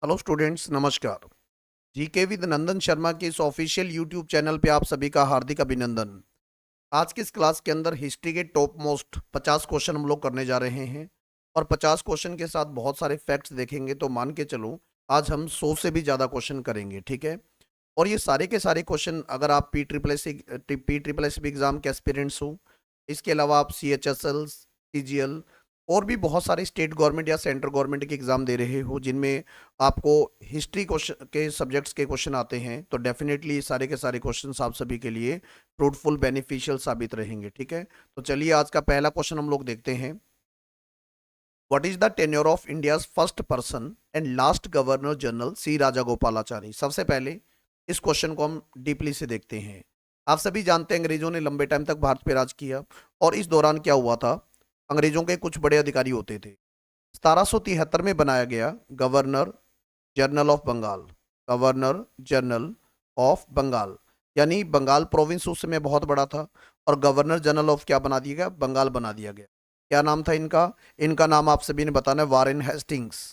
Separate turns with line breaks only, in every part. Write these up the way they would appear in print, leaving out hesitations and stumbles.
Hello students, नमस्कार। GK with नंदन शर्मा के इस ऑफिशियल यूट्यूब चैनल पे आप सभी का हार्दिक अभिनंदन। आज की इस क्लास के अंदर हिस्ट्री के टॉप मोस्ट 50 क्वेश्चन हम लोग करने जा रहे हैं और 50 क्वेश्चन के साथ बहुत सारे फैक्ट्स देखेंगे, तो मान के चलो आज हम 100 से भी ज़्यादा क्वेश्चन करेंगे, ठीक है। और ये सारे के सारे क्वेश्चन, अगर आप पी ट्रिपल एस एग्जाम के एस्पिरेंट्स हो, इसके अलावा आप CHSL, CGL और भी बहुत सारे स्टेट गवर्नमेंट या सेंट्रल गवर्नमेंट के एग्जाम दे रहे हो जिनमें आपको हिस्ट्री क्वेश्चन के सब्जेक्ट्स के क्वेश्चन आते हैं, तो डेफिनेटली सारे के सारे क्वेश्चंस आप सभी के लिए फ्रूटफुल बेनिफिशियल साबित रहेंगे, ठीक है। तो चलिए आज का पहला क्वेश्चन हम लोग देखते हैं। What is the tenure of India's first person and last governor general C Rajagopalachari. सबसे पहले इस क्वेश्चन को हम डीपली से देखते हैं। आप सभी जानते हैं अंग्रेजों ने लंबे टाइम तक भारत पे राज किया और इस दौरान क्या हुआ था, अंग्रेजों के कुछ बड़े अधिकारी होते थे। 1773 में बनाया गया governor general of Bengal, governor general of Bengal, यानी बंगाल प्रोविंस उस समय बहुत बड़ा था और गवर्नर जनरल ऑफ क्या बना दिया गया, बंगाल बना दिया गया। क्या नाम था इनका? इनका नाम आप सभी ने बताना है वारेन हेस्टिंग्स।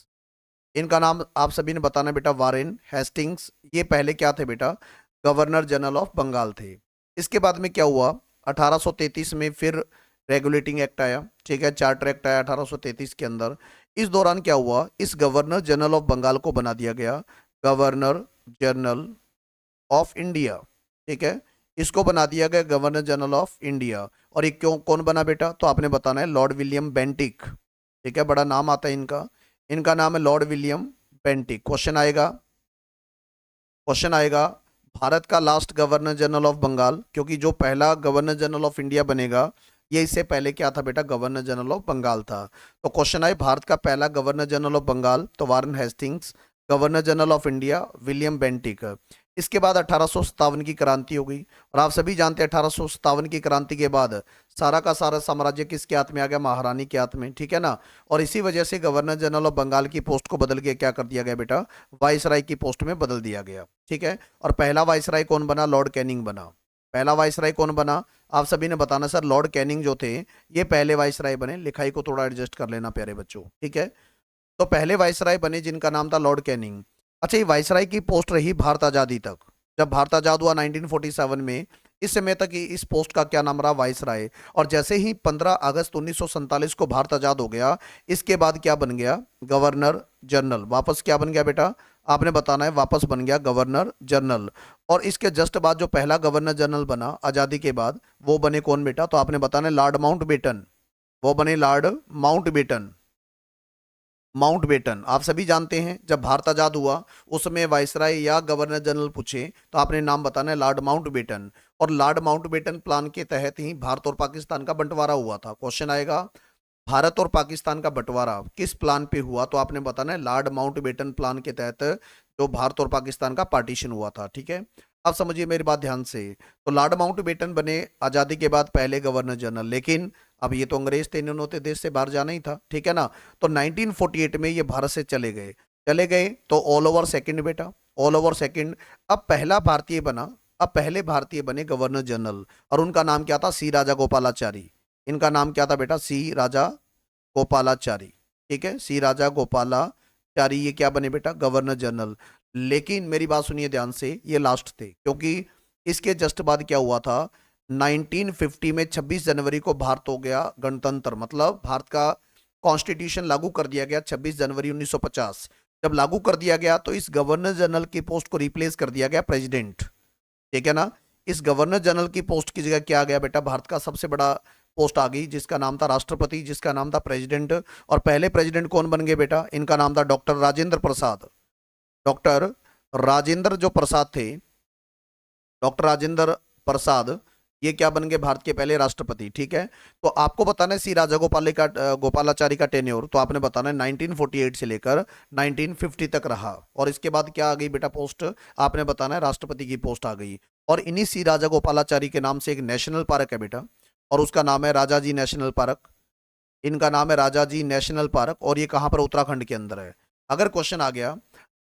इनका नाम आप सभी ने बताना है बेटा, वारेन हेस्टिंग्स। ये पहले क्या थे बेटा, गवर्नर जनरल ऑफ बंगाल थे। इसके बाद में क्या हुआ, 1833 में फिर रेगुलेटिंग एक्ट आया, ठीक है, चार्टर एक्ट आया 1833 के अंदर। इस दौरान क्या हुआ, इस गवर्नर जनरल ऑफ बंगाल को बना दिया गया गवर्नर जनरल ऑफ इंडिया, ठीक है। इसको बना दिया गया गवर्नर जनरल ऑफ इंडिया। और ये क्यों, कौन बना बेटा, तो आपने बताना है लॉर्ड विलियम बेंटिक, ठीक है, बड़ा नाम आता है इनका। इनका नाम है लॉर्ड विलियम बेंटिक। क्वेश्चन आएगा भारत का last governor general of Bengal, क्योंकि जो पहला गवर्नर जनरल ऑफ इंडिया बनेगा ये इससे पहले क्या था बेटा, गवर्नर जनरल ऑफ बंगाल था। तो क्वेश्चन आए भारत का पहला गवर्नर जनरल ऑफ बंगाल, तो Warren Hastings. Governor general of India William Bentinck. इसके बाद 1857 की क्रांति हो गई और आप सभी जानते हैं 1857 की क्रांति के बाद सारा का सारा साम्राज्य किसके हाथ में आ गया, महारानी के हाथ में, ठीक है ना। और इसी वजह से गवर्नर जनरल ऑफ बंगाल की पोस्ट को बदल के क्या कर दिया गया बेटा, वाइसराय की पोस्ट में बदल दिया गया, ठीक है। और पहला वाइसराय कौन बना, लॉर्ड कैनिंग बना। पहला वाइसराय कौन बना, आप सभी ने बताना सर, लॉर्ड कैनिंग जो थे ये पहले वाइसराय बने। लिखाई को थोड़ा एडजस्ट कर लेना प्यारे बच्चों, ठीक है। तो पहले वाइसराय बने जिनका नाम था लॉर्ड कैनिंग। अच्छा, ये वाइसराय की पोस्ट रही भारत आजादी तक। जब भारत आजाद हुआ 1947 में, इस समय तक इस पोस्ट का क्या नाम रहा, वाइसराय। और जैसे ही 15 अगस्त 1947 को भारत आजाद हो गया, इसके बाद क्या बन गया, गवर्नर जनरल। वापस क्या बन गया बेटा, आपने बताना है, वापस बन गया गवर्नर जनरल। और इसके जस्ट बाद जो पहला गवर्नर जनरल बना आजादी के बाद, वो बने कौन बेटा, तो आपने बताना है लॉर्ड माउंटबेटन। वो बने लॉर्ड माउंटबेटन। माउंटबेटन आप सभी जानते हैं, जब भारत आजाद हुआ उस समय वाइसराय या गवर्नर जनरल पूछे तो आपने नाम बताना है लॉर्ड माउंटबेटन। और लॉर्ड माउंटबेटन प्लान के तहत ही भारत और पाकिस्तान का बंटवारा हुआ था। क्वेश्चन आएगा, भारत और पाकिस्तान का बंटवारा किस प्लान पे हुआ, तो आपने बताना है लॉर्ड माउंटबेटन प्लान के तहत जो भारत और पाकिस्तान का पार्टीशन हुआ था, ठीक है। अब समझिए मेरी बात ध्यान से। तो लॉर्ड माउंटबेटन बने आजादी के बाद पहले गवर्नर जनरल, लेकिन अब ये तो अंग्रेज थे, इन्होंने तो देश से बाहर जाना ही था, ठीक है ना। तो 1948 में ये भारत से चले गए तो ऑल ओवर सेकंड बेटा, ऑल ओवर सेकंड। अब पहला भारतीय बना, अब पहले भारतीय बने गवर्नर जनरल और उनका नाम क्या था, सी राजा गोपालाचारी। इनका नाम क्या था बेटा, सी राजा गोपालाचारी, ठीक है, सी राजा गोपालाचारी। ये क्या बने बेटा, गवर्नर जनरल। लेकिन मेरी बात सुनिए ध्यान से, ये लास्ट थे, क्योंकि इसके जस्ट बाद क्या हुआ था, 1950 में 26 जनवरी को भारत हो गया गणतंत्र, मतलब भारत का कॉन्स्टिट्यूशन लागू कर दिया गया 26 जनवरी 1950। जब लागू कर दिया गया तो इस गवर्नर जनरल की पोस्ट को रिप्लेस कर दिया गया प्रेसिडेंट, ठीक है ना। इस गवर्नर जनरल की पोस्ट की जगह क्या आ गया बेटा, भारत का सबसे बड़ा पोस्ट आ गई जिसका नाम था राष्ट्रपति, जिसका नाम था प्रेसिडेंट। और पहले प्रेसिडेंट कौन बन गए बेटा, इनका नाम था डॉक्टर राजेंद्र प्रसाद। डॉक्टर राजेंद्र जो प्रसाद थे, डॉक्टर राजेंद्र प्रसाद, ये क्या बन गए, भारत के पहले राष्ट्रपति, ठीक है। तो आपको बताना है सी राजा गोपालाचारी का टेन्योर, तो आपने बताना है 1948 से लेकर 1950 तक रहा। और इसके बाद क्या आ गई बेटा पोस्ट, आपने बताना है राष्ट्रपति की पोस्ट आ गई। और इन्हीं सी राजा गोपालाचारी के नाम से एक नेशनल पार्क है बेटा, और उसका नाम है राजाजी नेशनल पार्क। इनका नाम है राजाजी नेशनल पार्क और ये कहाँ पर, उत्तराखंड के अंदर है। अगर क्वेश्चन आ गया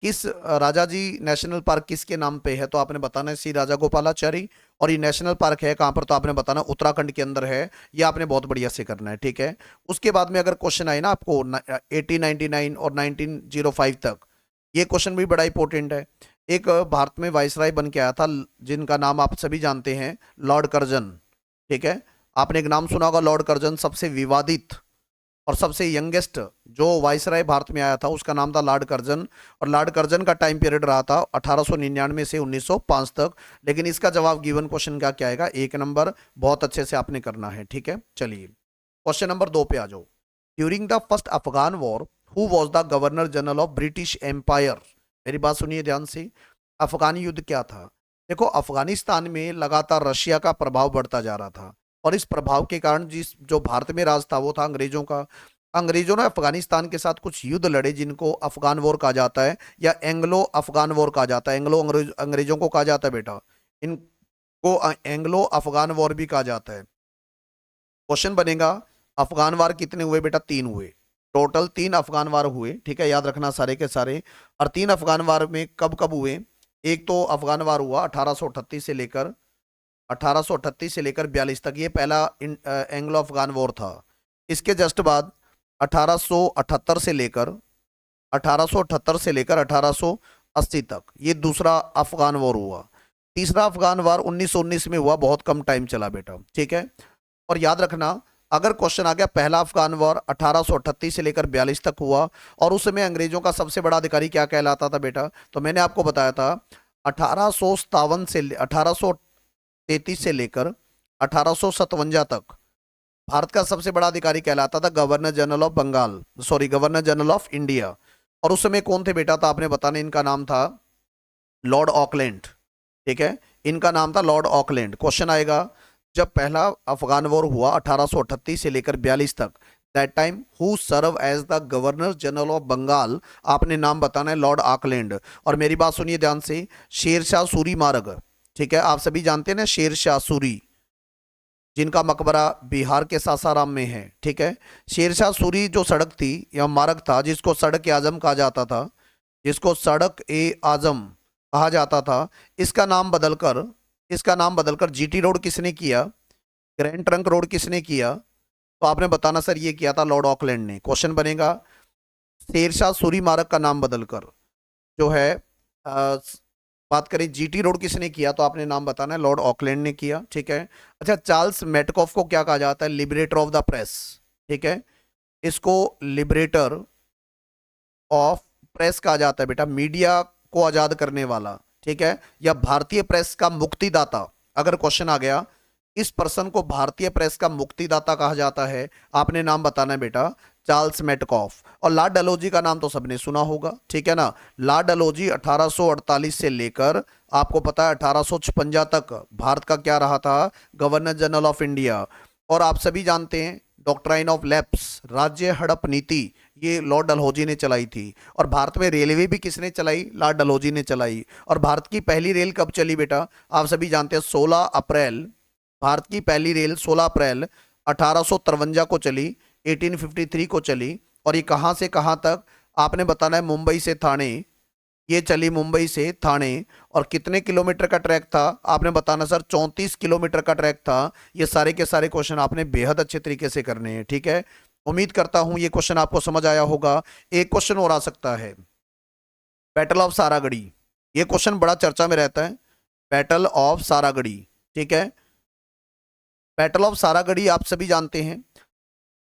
किस राजाजी नेशनल पार्क किसके नाम पे है, तो आपने बताना है सी राजा गोपालाचारी। और ये नेशनल पार्क है कहाँ पर, तो आपने बताना उत्तराखंड के अंदर है। ये आपने बहुत बढ़िया से करना है, ठीक है। उसके बाद में अगर क्वेश्चन आए ना आपको 1899 और 1905 तक, ये क्वेश्चन भी बड़ा इंपॉर्टेंट है। एक भारत में वाइसराय बन के आया था जिनका नाम आप सभी जानते हैं, लॉर्ड कर्जन। ठीक है, आपने एक नाम सुना होगा लॉर्ड कर्जन, सबसे विवादित और सबसे यंगेस्ट जो वाइसराय भारत में आया था उसका नाम था लॉर्ड कर्जन। और लॉर्ड कर्जन का टाइम पीरियड रहा था 1899 से 1905 तक। लेकिन इसका जवाब गिवन क्वेश्चन का क्या आएगा, 1 नंबर। बहुत अच्छे से आपने करना है। ठीक है, चलिए क्वेश्चन नंबर 2 पे आ जाओ। During the first Afghan war who was the governor general of British empire. मेरी बात सुनिए ध्यान से। अफगानी युद्ध क्या था? देखो, अफगानिस्तान में लगातार रशिया का प्रभाव बढ़ता जा रहा था और इस प्रभाव के कारण जिस जो भारत में राज था वो था अंग्रेजों का। अंग्रेजों ने अफगानिस्तान के साथ कुछ युद्ध लड़े जिनको अफगान वॉर कहा जाता है या एंग्लो अफगान वॉर कहा जाता है। एंग्लो अंग्रेजों को कहा जाता है बेटा, इनको एंग्लो अफगान वॉर भी कहा जाता है। क्वेश्चन बनेगा अफगान वार कितने हुए बेटा? 3 हुए। टोटल 3 अफगान वार हुए। ठीक है, याद रखना सारे के सारे। और 3 अफगान वार में कब कब हुए? एक तो अफगान वार हुआ 1838 से लेकर 42 तक, ये पहला एंग्लो अफगान वॉर था। इसके जस्ट बाद 1878 से लेकर 1880 तक ये दूसरा अफगान वॉर हुआ। तीसरा अफगान वार 1919 में हुआ, बहुत कम टाइम चला बेटा। ठीक है, और याद रखना अगर क्वेश्चन आ गया पहला अफगान वॉर 1838 से लेकर 42 तक हुआ और उस समय अंग्रेजों का सबसे बड़ा अधिकारी क्या कहलाता था बेटा? तो मैंने आपको बताया था 1833 से लेकर 1857 तक भारत का सबसे बड़ा अधिकारी कहलाता था governor general of Bengal, sorry governor general of India. और उस समय कौन थे बेटा? तो आपने बताना, इनका नाम था लॉर्ड ऑकलैंड। ठीक है, इनका नाम था लॉर्ड ऑकलैंड। क्वेश्चन आएगा जब पहला अफगान वॉर हुआ 1838 से लेकर 42 तक, that time who serve as the governor general of Bengal, आपने नाम बताना है लॉर्ड ऑकलैंड। और मेरी बात सुनिए ध्यान से, शेरशाह सूरी मार्ग, ठीक है, आप सभी जानते हैं ना शेरशाह सूरी, जिनका मकबरा बिहार के सासाराम में है। ठीक है, शेरशाह सूरी जो सड़क थी या मार्ग था जिसको सड़क ए आजम कहा जाता था, जिसको सड़क ए आजम कहा जाता था, इसका नाम बदलकर जीटी रोड किसने किया? ग्रैंड ट्रंक रोड किसने किया? तो आपने बताना सर ये किया था लॉर्ड ऑकलैंड ने। क्वेश्चन बनेगा शेरशाह सूरी मार्ग का नाम बदलकर जो है बात करें जीटी रोड किसने किया? तो आपने नाम बताना है लॉर्ड ऑकलैंड ने किया। ठीक है, अच्छा चार्ल्स मेटकॉफ को क्या कहा जाता है? Liberator of the press. ठीक है, इसको लिबरेटर ऑफ प्रेस कहा जाता है बेटा, मीडिया को आजाद करने वाला। ठीक है, या भारतीय प्रेस का मुक्तिदाता। अगर क्वेश्चन आ गया इस पर्सन को भारतीय प्रेस का मुक्तिदाता कहा जाता है, आपने नाम बताना है बेटा चार्ल्स मेटकॉफ। और लॉर्ड डलहौजी का नाम तो सबने सुना होगा। ठीक है ना, लॉर्ड डलहौजी 1848 से लेकर आपको पता है 1856 तक भारत का क्या रहा था? Governor general of India. और आप सभी जानते हैं डॉक्ट्राइन ऑफ लैप्स, राज्य हड़प नीति, ये लॉर्ड डलहौजी ने चलाई थी। और भारत में रेलवे भी किसने चलाई? लॉर्ड डलहौजी ने चलाई। और भारत की पहली रेल कब चली बेटा? आप सभी जानते हैं 16 अप्रैल, भारत की पहली रेल 16 अप्रैल 1853 को चली, 1853 को चली। और ये कहाँ से कहाँ तक? आपने बताना है मुंबई से थाने, ये चली मुंबई से थाने। और कितने किलोमीटर का ट्रैक था? आपने बताना सर 34 किलोमीटर का ट्रैक था। ये सारे के सारे क्वेश्चन आपने बेहद अच्छे तरीके से करने हैं। ठीक है, उम्मीद करता हूं ये क्वेश्चन आपको समझ आया होगा। एक क्वेश्चन और आ सकता है, बैटल ऑफ सारागढ़ी। ये क्वेश्चन बड़ा चर्चा में रहता है, बैटल ऑफ सारागढ़ी। ठीक है, बैटल ऑफ सारागढ़ी आप सभी जानते हैं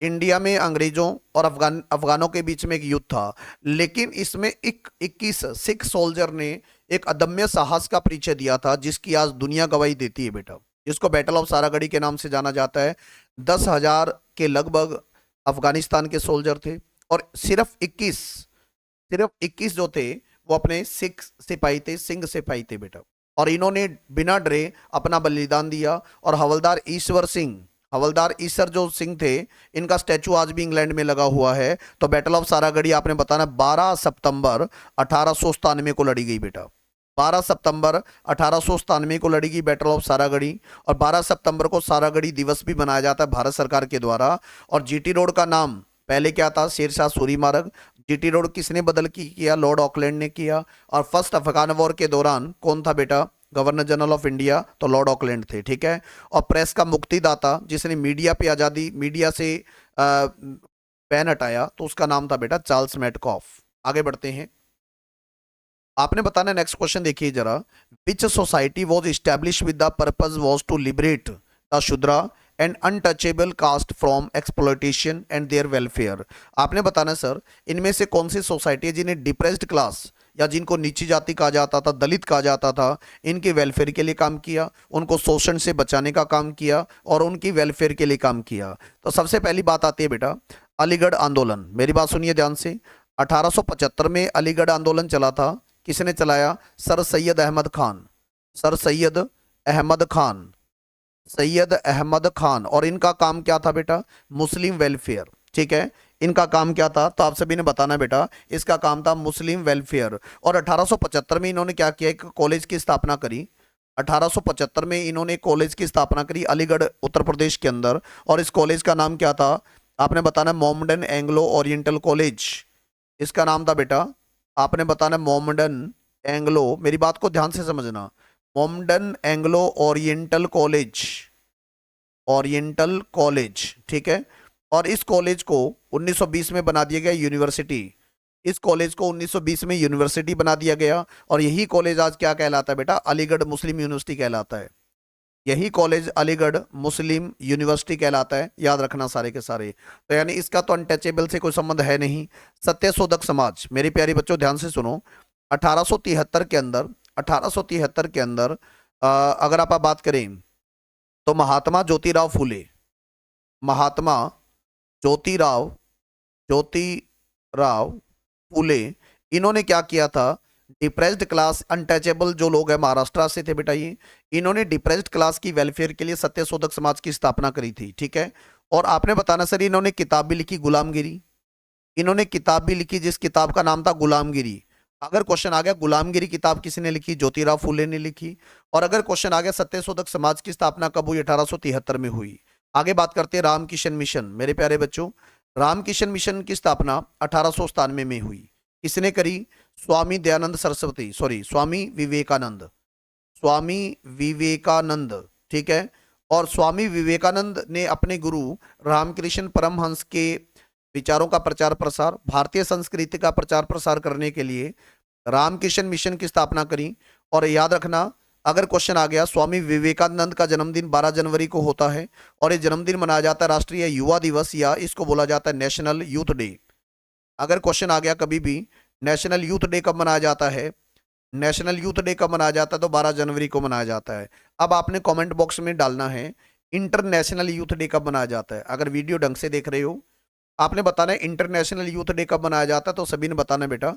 इंडिया में अंग्रेजों और अफगानों के बीच में एक युद्ध था। लेकिन इसमें 21 सिख सोल्जर ने एक अदम्य साहस का परिचय दिया था जिसकी आज दुनिया गवाही देती है बेटा, जिसको बैटल ऑफ सारागढ़ी के नाम से जाना जाता है। 10,000 के लगभग अफगानिस्तान के सोल्जर थे और सिर्फ 21 जो थे वो अपने सिख सिपाही थे, सिंह सिपाही थे बेटा। और इन्होंने बिना डरे अपना बलिदान दिया। और हवलदार ईसर जो सिंह थे, इनका स्टैचू आज भी इंग्लैंड में लगा हुआ है। तो बैटल ऑफ सारागढ़ी आपने बताना 12 सितंबर 1897 को लड़ी गई बेटा, 12 सितंबर 1897 को लड़ी गई बैटल ऑफ सारागढ़ी। और 12 सितंबर को सारागढ़ी दिवस भी मनाया जाता है भारत सरकार के द्वारा। और जीटी रोड का नाम पहले क्या था? शेरशाह सूरी मार्ग। जीटी रोड किसने बदल की किया? लॉर्ड ऑकलैंड ने किया। और फर्स्ट अफगान वॉर के दौरान कौन था बेटा? गवर्नर जनरल ऑफ इंडिया, तो लॉर्ड ऑकलैंड थे। ठीक है, और प्रेस का मुक्तिदाता जिसने मीडिया पे आज़ादी, मीडिया से बैन हटाया, तो उसका नाम था बेटा चार्ल्स मेटकॉफ। आगे बढ़ते हैं। आपने बताना नेक्स्ट क्वेश्चन देखिए जरा, which society was establish with the purpose was to liberate the Shudra and untouchable caste from exploitation and their welfare. आपने बताना सर इनमें से कौन सी सोसाइटी है जिन्हें डिप्रेस्ड क्लास या जिनको नीची जाति कहा जाता था, दलित कहा जाता था, इनके वेलफेयर के लिए काम किया, उनको शोषण से बचाने का काम किया और उनकी वेलफेयर के लिए काम किया। तो सबसे पहली बात आती है बेटा अलीगढ़ आंदोलन। मेरी बात सुनिए ध्यान से, 1875 में अलीगढ़ आंदोलन चला था। किसने चलाया? सर सैयद अहमद खान। सर सैयद अहमद खान, सैयद अहमद खान। और इनका काम क्या था बेटा? मुस्लिम वेलफेयर। ठीक है, इनका काम क्या था? तो आप सभी ने बताना बेटा, इसका काम था मुस्लिम वेलफेयर। और 1875 में इन्होंने क्या किया? एक कॉलेज की स्थापना करी। 1875 में इन्होंने कॉलेज की स्थापना करी अलीगढ़ उत्तर प्रदेश के अंदर। और इस कॉलेज का नाम क्या था? आपने बताना मोहम्मडन एंग्लो ओरिएंटल कॉलेज, इसका नाम था बेटा। आपने बताना मोहम्मडन एंग्लो, मेरी बात को ध्यान से समझना, Mohammedan Anglo oriental college, oriental college. ठीक है, और इस कॉलेज को 1920 में बना दिया गया यूनिवर्सिटी। इस कॉलेज को 1920 में यूनिवर्सिटी बना दिया गया। और यही कॉलेज आज क्या कहलाता है बेटा? अलीगढ़ मुस्लिम यूनिवर्सिटी कहलाता है। यही कॉलेज अलीगढ़ मुस्लिम यूनिवर्सिटी कहलाता है, याद रखना सारे के सारे। तो यानी इसका तो अनटचेबल से कोई संबंध है नहीं। सत्यशोधक समाज, मेरे प्यारे बच्चों ध्यान से सुनो, 1873 के अंदर, 1873 के अंदर अगर आप बात करें तो महात्मा ज्योतिराव फूले, महात्मा ज्योतिराव, ज्योतिराव फूले, इन्होंने क्या किया था? डिप्रेस्ड क्लास, अनटचेबल जो लोग हैं महाराष्ट्र से थे बेटा ये, इन्होंने डिप्रेस्ड क्लास की वेलफेयर के लिए सत्यशोधक समाज की स्थापना करी थी। ठीक है, और आपने बताना सर इन्होंने किताब भी लिखी गुलामगिरी। इन्होंने किताब भी लिखी जिस किताब का नाम था गुलामगिरी। अगर क्वेश्चन आ गया गुलामगिरी किताब किसने लिखी? ज्योतिराव फूले ने लिखी। और अगर क्वेश्चन आ गया सत्यशोधक समाज की स्थापना कब हुई? 1873 में हुई। आगे बात करते हैं रामकिशन मिशन। मेरे प्यारे बच्चों, रामकिशन मिशन की स्थापना 1897 में हुई। किसने करी? स्वामी दयानंद सरस्वती, सॉरी स्वामी विवेकानंद, स्वामी विवेकानंद। ठीक है, और स्वामी विवेकानंद ने अपने गुरु रामकृष्ण परमहंस के विचारों का प्रचार प्रसार, भारतीय संस्कृति का प्रचार प्रसार करने के लिए रामकिशन मिशन की स्थापना करी। और याद रखना, अगर क्वेश्चन आ गया स्वामी विवेकानंद का जन्मदिन 12 जनवरी को होता है और ये जन्मदिन मनाया जाता है राष्ट्रीय युवा दिवस, या इसको बोला जाता है नेशनल यूथ डे। अगर क्वेश्चन आ गया कभी भी नेशनल यूथ डे कब मनाया जाता है, नेशनल यूथ डे कब मनाया जाता है? तो 12 जनवरी को मनाया जाता है। अब आपने कमेंट बॉक्स में डालना है इंटरनेशनल यूथ डे कब मनाया जाता है। अगर वीडियो ढंग से देख रहे हो आपने बताना है इंटरनेशनल यूथ डे कब मनाया जाता है। तो सभी ने बताना है बेटा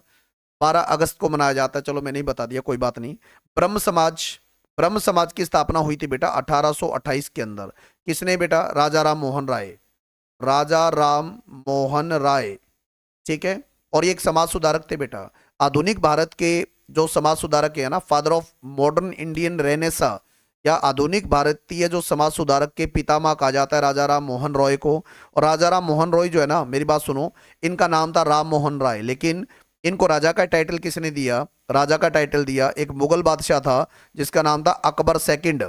12 अगस्त को मनाया जाता है। चलो मैंने ही बता दिया, कोई बात नहीं। ब्रह्म समाज, ब्रह्म समाज की स्थापना हुई थी बेटा 1828 के अंदर। किसने बेटा? राजा राम मोहन राय, राजा राम मोहन राय। ठीक है, और ये एक समाज सुधारक थे बेटा। आधुनिक भारत के जो समाज सुधारक है ना, father of modern Indian Renaissance, या आधुनिक भारतीय जो समाज सुधारक के पितामह कहा जाता है राजा राम मोहन रॉय को। और राजा राम मोहन रॉय जो है ना, मेरी बात सुनो, इनका नाम था राम मोहन राय, लेकिन इनको राजा का टाइटल किसने दिया? राजा का टाइटल दिया एक मुगल बादशाह था जिसका नाम था अकबर सेकंड।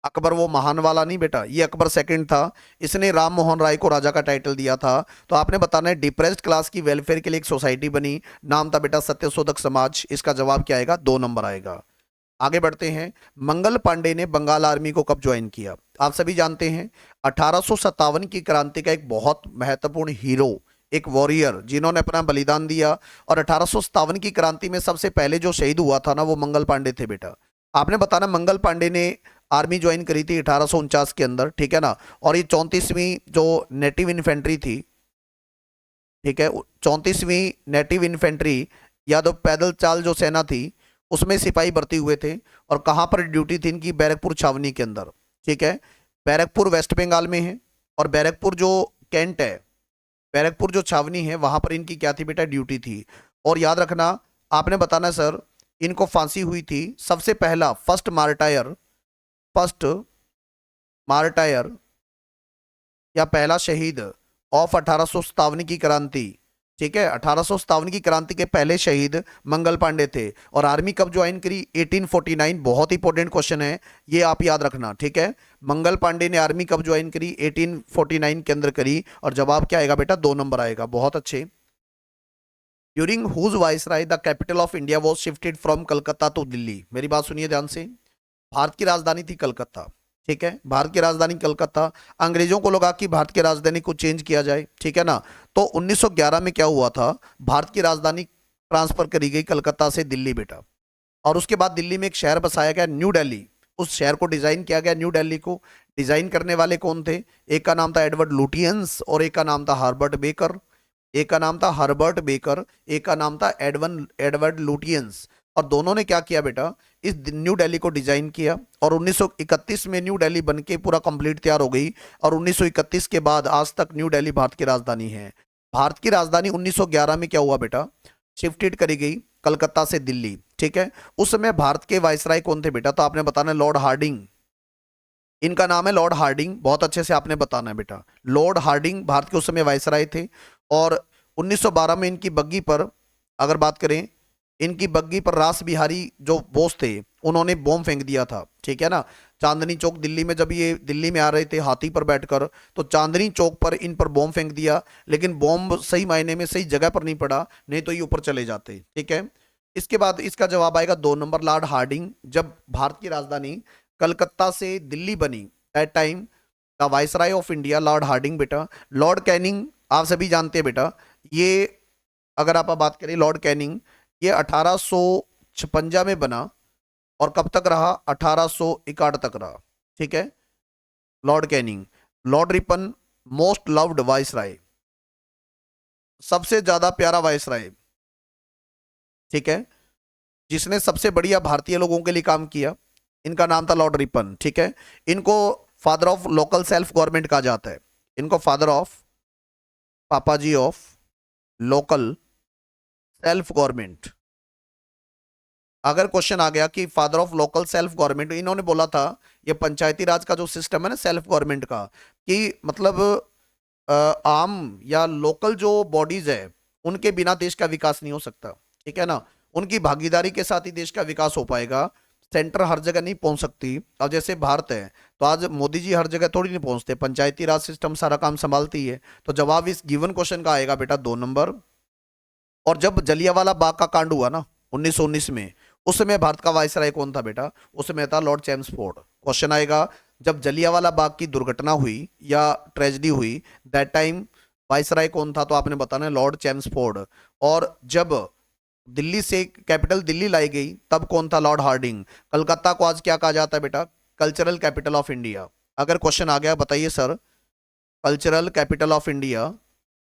अकबर वो महान वाला नहीं बेटा, ये अकबर सेकंड था। इसने राम मोहन राय को राजा का टाइटल दिया था। तो आपने बताना है डिप्रेस्ड क्लास की वेलफेयर के लिए एक सोसाइटी बनी, नाम था बेटा सत्यशोधक समाज। इसका जवाब क्या आएगा? 2 नंबर आएगा। आगे बढ़ते हैं, मंगल पांडे ने बंगाल आर्मी को कब ज्वाइन किया? आप सभी जानते हैं 1857 की क्रांति का एक बहुत महत्वपूर्ण हीरो, एक वॉरियर जिन्होंने अपना बलिदान दिया। और 1857 की क्रांति में सबसे पहले जो शहीद हुआ था ना, वो मंगल पांडे थे बेटा। आपने बताना मंगल पांडे ने आर्मी ज्वाइन करी थी 1849 के अंदर। ठीक है ना, और ये 34वीं जो नेटिव इन्फेंट्री थी, ठीक है, 34वीं नेटिव इन्फेंट्री या तो पैदल चाल जो सेना थी उसमें सिपाही भर्ती हुए थे। और कहाँ पर ड्यूटी थी इनकी? बैरकपुर छावनी के अंदर। ठीक है, बैरकपुर वेस्ट बंगाल में है। और बैरकपुर जो कैंट है, बैरकपुर जो छावनी है, वहां पर इनकी क्या थी बेटा? ड्यूटी थी। और याद रखना, आपने बताना सर इनको फांसी हुई थी सबसे पहला, फर्स्ट मार्टायर, फर्स्ट मार्टायर या पहला शहीद ऑफ 1857 की क्रांति। ठीक है, 1857 की क्रांति के पहले शहीद मंगल पांडे थे। और आर्मी कब ज्वाइन करी? 1849। बहुत इंपॉर्टेंट क्वेश्चन है, ये आप याद रखना। ठीक है, मंगल पांडे ने आर्मी कब ज्वाइन करी? 1849 के अंदर करी। और जवाब क्या आएगा बेटा? 2 नंबर आएगा। बहुत अच्छे। During whose viceroy the capital of India was shifted from Calcutta to Delhi. मेरी बात सुनिए ध्यान से। भारत की राजधानी थी कलकत्ता, ठीक है, भारत की राजधानी कलकत्ता। अंग्रेजों को लगा कि भारत की राजधानी को चेंज किया जाए, ठीक है ना। तो 1911 में क्या हुआ था, भारत की राजधानी ट्रांसफर करी गई कलकत्ता से दिल्ली बेटा। और उसके बाद दिल्ली में एक शहर बसाया गया न्यू दिल्ली। उस शहर को डिजाइन किया गया, न्यू दिल्ली को डिजाइन करने वाले कौन थे? एक का नाम था एडवर्ड लुटियंस और एक का नाम था हर्बर्ट बेकर। एक का नाम था हर्बर्ट बेकर, एक का नाम था एडवर्ड लुटियंस। और दोनों ने क्या किया बेटा, इस न्यू दिल्ली को डिजाइन किया। और 1931 में न्यू दिल्ली बनके पूरा कंप्लीट तैयार हो गई। और 1931 के बाद आज तक न्यू दिल्ली भारत की राजधानी है। भारत की राजधानी 1911 में क्या हुआ बेटा, शिफ्टेड करी गई कलकत्ता से दिल्ली, ठीक है। उस समय भारत के वायसराय कौन थे बेटा, तो आपने बताना लॉर्ड हार्डिंग। इनका नाम है लॉर्ड हार्डिंग, बहुत अच्छे से आपने बताना है बेटा। लॉर्ड हार्डिंग भारत के उस समय वायसराय थे। और 1912 में इनकी बग्गी पर, अगर बात करें, इनकी बग्गी पर रास बिहारी जो बोस थे उन्होंने बॉम्ब फेंक दिया था, ठीक है ना। चांदनी चौक दिल्ली में, जब ये दिल्ली में आ रहे थे हाथी पर बैठकर, तो चांदनी चौक पर इन पर बॉम्ब फेंक दिया। लेकिन बॉम्ब सही मायने में सही जगह पर नहीं पड़ा, नहीं तो ये ऊपर चले जाते, ठीक है। इसके बाद इसका जवाब आएगा 2 नंबर, लॉर्ड हार्डिंग। जब भारत की राजधानी कलकत्ता से दिल्ली बनी, that time the viceroy of India lord Hardinge बेटा। लॉर्ड कैनिंग आप सभी जानते हैं बेटा, ये अगर आप बात करें लॉर्ड कैनिंग, ये 1856 में बना और कब तक रहा, 1861 तक रहा, ठीक है। Lord Canning. Lord Ripon most loved viceroy, सबसे ज्यादा प्यारा वाइसराय, ठीक है, जिसने सबसे बढ़िया भारतीय लोगों के लिए काम किया, इनका नाम था लॉर्ड रिपन, ठीक है। इनको father of local self government कहा जाता है। इनको फादर ऑफ, पापाजी ऑफ लोकल सेल्फ गवर्नमेंट। अगर क्वेश्चन आ गया कि father of local self government, इन्होंने बोला था ये पंचायती राज का जो सिस्टम है ना सेल्फ गवर्नमेंट का, कि मतलब आम या लोकल जो बॉडीज है उनके बिना देश का विकास नहीं हो सकता, ठीक है ना। उनकी भागीदारी के साथ ही देश का विकास हो पाएगा। सेंटर हर जगह नहीं पहुंच सकती। अब जैसे भारत है तो आज मोदी जी हर जगह थोड़ी नहीं पहुंचते, पंचायती राज सिस्टम सारा काम संभालती है। तो जवाब इस गिवन क्वेश्चन का आएगा बेटा 2 नंबर। और जब जलियांवाला बाग का कांड हुआ ना 1919 में, उस समय भारत का वायसराय कौन था बेटा, उस समय था लॉर्ड चैम्सफोर्ड। क्वेश्चन आएगा जब जलियांवाला बाग की दुर्घटना हुई या ट्रेजेडी हुई, दैट टाइम वायसराय कौन था, तो आपने बताना है लॉर्ड चैम्सफोर्ड। और जब दिल्ली से कैपिटल दिल्ली लाई गई तब कौन था, लॉर्ड हार्डिंग। कलकत्ता को आज क्या कहा जाता है बेटा, कल्चरल कैपिटल ऑफ इंडिया। अगर क्वेश्चन आ गया बताइए sir, cultural capital of India,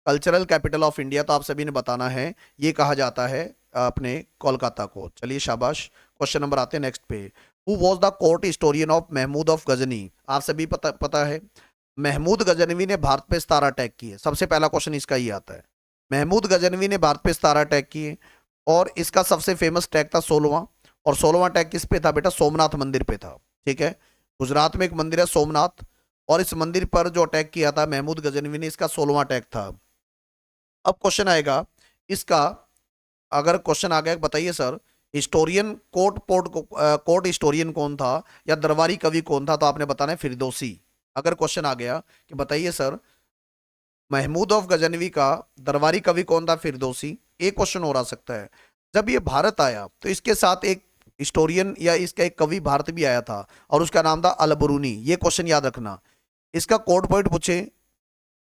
cultural capital of India, तो आप सभी ने बताना है ये कहा जाता है अपने कोलकाता को। चलिए शाबाश। क्वेश्चन नंबर आते हैं नेक्स्ट पे। Who was the court historian of Mahmud of Ghazni. आप सभी पता है महमूद गजनवी ने भारत पे 17 अटैक किए। सबसे पहला क्वेश्चन इसका ही आता है, महमूद गजनवी ने भारत पे 17 अटैक किए। और इसका सबसे फेमस अटैक था 16वां। और 16वां अटैक किस पे था बेटा, सोमनाथ मंदिर पे था, ठीक है। गुजरात में एक मंदिर है सोमनाथ, और इस मंदिर पर जो अटैक किया था महमूद गजनवी ने, इसका 16वां अटैक था। अब क्वेश्चन आएगा इसका, अगर क्वेश्चन आ गया बताइए सर, हिस्टोरियन कोर्ट हिस्टोरियन कौन था या दरबारी कवि कौन था, तो आपने बताना है फिरदौसी। अगर क्वेश्चन आ गया कि बताइए सर महमूद ऑफ गजनवी का दरबारी कवि कौन था, फिरदौसी, एक क्वेश्चन हो रहा सकता है। जब ये भारत आया तो इसके साथ एक हिस्टोरियन या इसका एक कवि भारत भी आया था और उसका नाम था अलबरूनी। ये क्वेश्चन याद रखना। इसका कोड पॉइंट पूछे,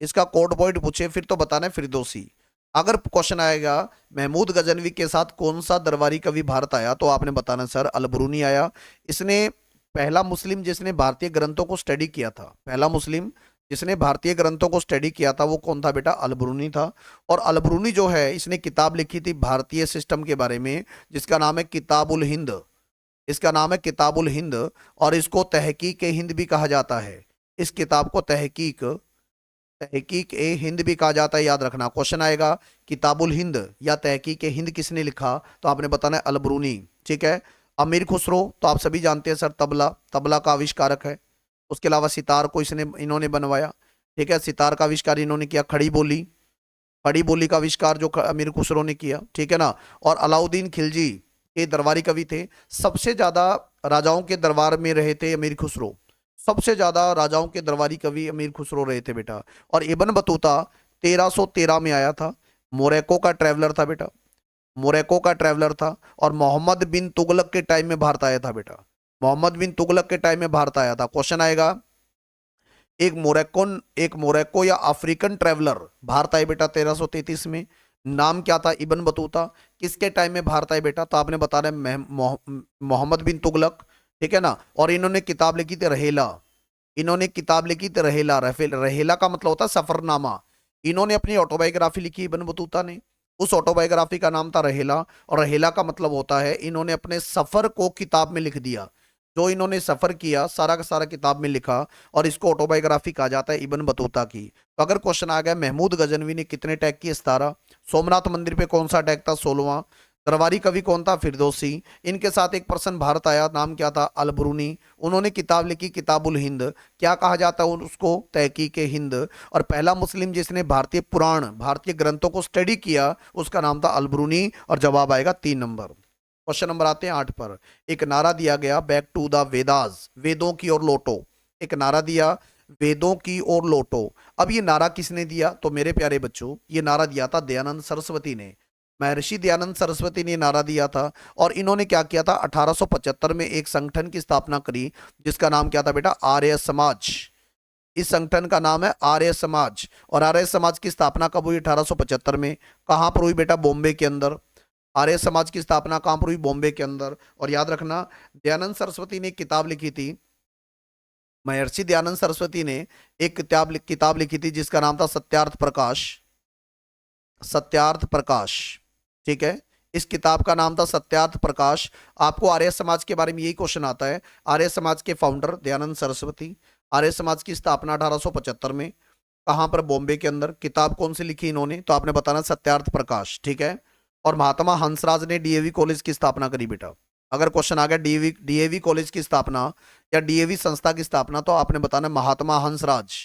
इसका कोड पॉइंट पूछे फिर तो बताना है फिरदौसी। अगर क्वेश्चन आएगा महमूद गजनवी के साथ कौन सा दरबारी कवि भारत आया, तो आपने बताना सर अलबरूनी आया। इसने पहला मुस्लिम जिसने भारतीय ग्रंथों को स्टडी किया था, पहला मुस्लिम जिसने भारतीय ग्रंथों को स्टडी किया था वो कौन था बेटा, अलबरूनी था। और अलबरूनी जो है इसने किताब लिखी थी भारतीय सिस्टम के बारे में, जिसका नाम है किताबुल हिंद। इसका नाम है किताबुल हिंद, और इसको तहकीक ए हिंद भी कहा जाता है। इस किताब को तहकीक तहकीक ए हिंद भी कहा जाता है, याद रखना। क्वेश्चन आएगा किताबुल हिंद या तहकीक ए हिंद किसने लिखा, तो आपने बताना है अलबरूनी, ठीक है। अमीर खुसरो तो आप सभी जानते हैं सर, तबला का आविष्कारक है। उसके अलावा सितार को इन्होंने बनवाया, ठीक है। सितार का आविष्कार इन्होंने किया। खड़ी बोली का आविष्कार जो अमीर खुसरो ने किया, ठीक है ना। और अलाउद्दीन खिलजी के दरबारी कवि थे। सबसे ज्यादा राजाओं के दरबार में रहे थे अमीर खुसरो, सबसे ज्यादा राजाओं के दरबारी कवि अमीर खुसरो रहे थे बेटा। और इब्न बतूता 1313 में आया था। मोरक्को का ट्रैवलर था बेटा, मोरक्को का ट्रैवलर था। और मोहम्मद बिन तुगलक के टाइम में भारत आया था बेटा, मोहम्मद बिन तुगलक के टाइम में भारत आया था। क्वेश्चन आएगा, एक मोरक्को या अफ्रीकन ट्रैवलर भारत आए बेटा 1333 में, नाम क्या था? Ibn Battuta. किसके टाइम में भारत आए बेटा? तो आपने बताना है मोहम्मद बिन तुगलक, ठीक है ना। और इन्होंने किताब लिखी थी रहेला, इन्होंने किताब लिखी थी रहेला। रहेला का मतलब होता है सफरनामा। इन्होंने अपनी ऑटोबायोग्राफी लिखी इब्न बतूता ने, उस ऑटोबायोग्राफी का नाम था रहेला। और रहेला का मतलब होता है इन्होंने अपने सफर को किताब में लिख दिया, जो इन्होंने सफर किया सारा का सारा किताब में लिखा, और इसको ऑटोबायोग्राफी कहा जाता है इब्न बतूता की। तो अगर क्वेश्चन आ गया महमूद गजनवी ने कितने अटैक किए? 17। सोमनाथ मंदिर पे कौन सा अटैक था? 16वां। दरबारी कवि कौन था? फिरदौसी। इनके साथ एक पर्सन भारत आया, नाम क्या था? अलबरूनी। उन्होंने किताब लिखी किताबुल हिंद, क्या कहा जाता है उसको? तहकीक हिंद। और पहला मुस्लिम जिसने भारतीय पुराण, भारतीय ग्रंथों को स्टडी किया, उसका नाम था अलबरूनी। और जवाब आएगा 3 नंबर। क्वेश्चन नंबर आते हैं 8 पर। एक नारा दिया गया, बैक टू द वेदास, वेदों की ओर लौटो। एक नारा दिया, वेदों की ओर लौटो। अब ये नारा किसने दिया? तो मेरे प्यारे बच्चों, ये नारा दिया था दयानंद सरस्वती ने। महर्षि दयानंद सरस्वती ने नारा दिया था। और इन्होंने क्या किया था? 1875 में एक संगठन की स्थापना करी, जिसका नाम क्या था बेटा? आर्य समाज। इस संगठन का नाम है आर्य समाज। और आर्य समाज की स्थापना कब हुई? 1875 में। कहां पर हुई बेटा? बॉम्बे के अंदर। आर्य समाज की स्थापना कहां पर हुई? बॉम्बे के अंदर। और याद रखना, दयानंद सरस्वती ने एक किताब लिखी थी, महर्षि दयानंद सरस्वती ने एक किताब लिखी थी जिसका नाम था सत्यार्थ प्रकाश। सत्यार्थ प्रकाश, ठीक है। इस किताब का नाम था सत्यार्थ प्रकाश। आपको आर्य समाज के बारे में यही क्वेश्चन आता है। आर्य समाज के फाउंडर दयानंद सरस्वती। आर्य समाज की स्थापना 1875 में, कहां पर? बॉम्बे के अंदर। किताब कौन सी लिखी इन्होंने? तो आपने बताना सत्यार्थ प्रकाश, ठीक है। और महात्मा हंसराज ने डीएवी कॉलेज की स्थापना करी बेटा। अगर क्वेश्चन आ गया डीएवी कॉलेज की स्थापना या डीएवी संस्था की स्थापना, तो आपने बताना महात्मा हंसराज।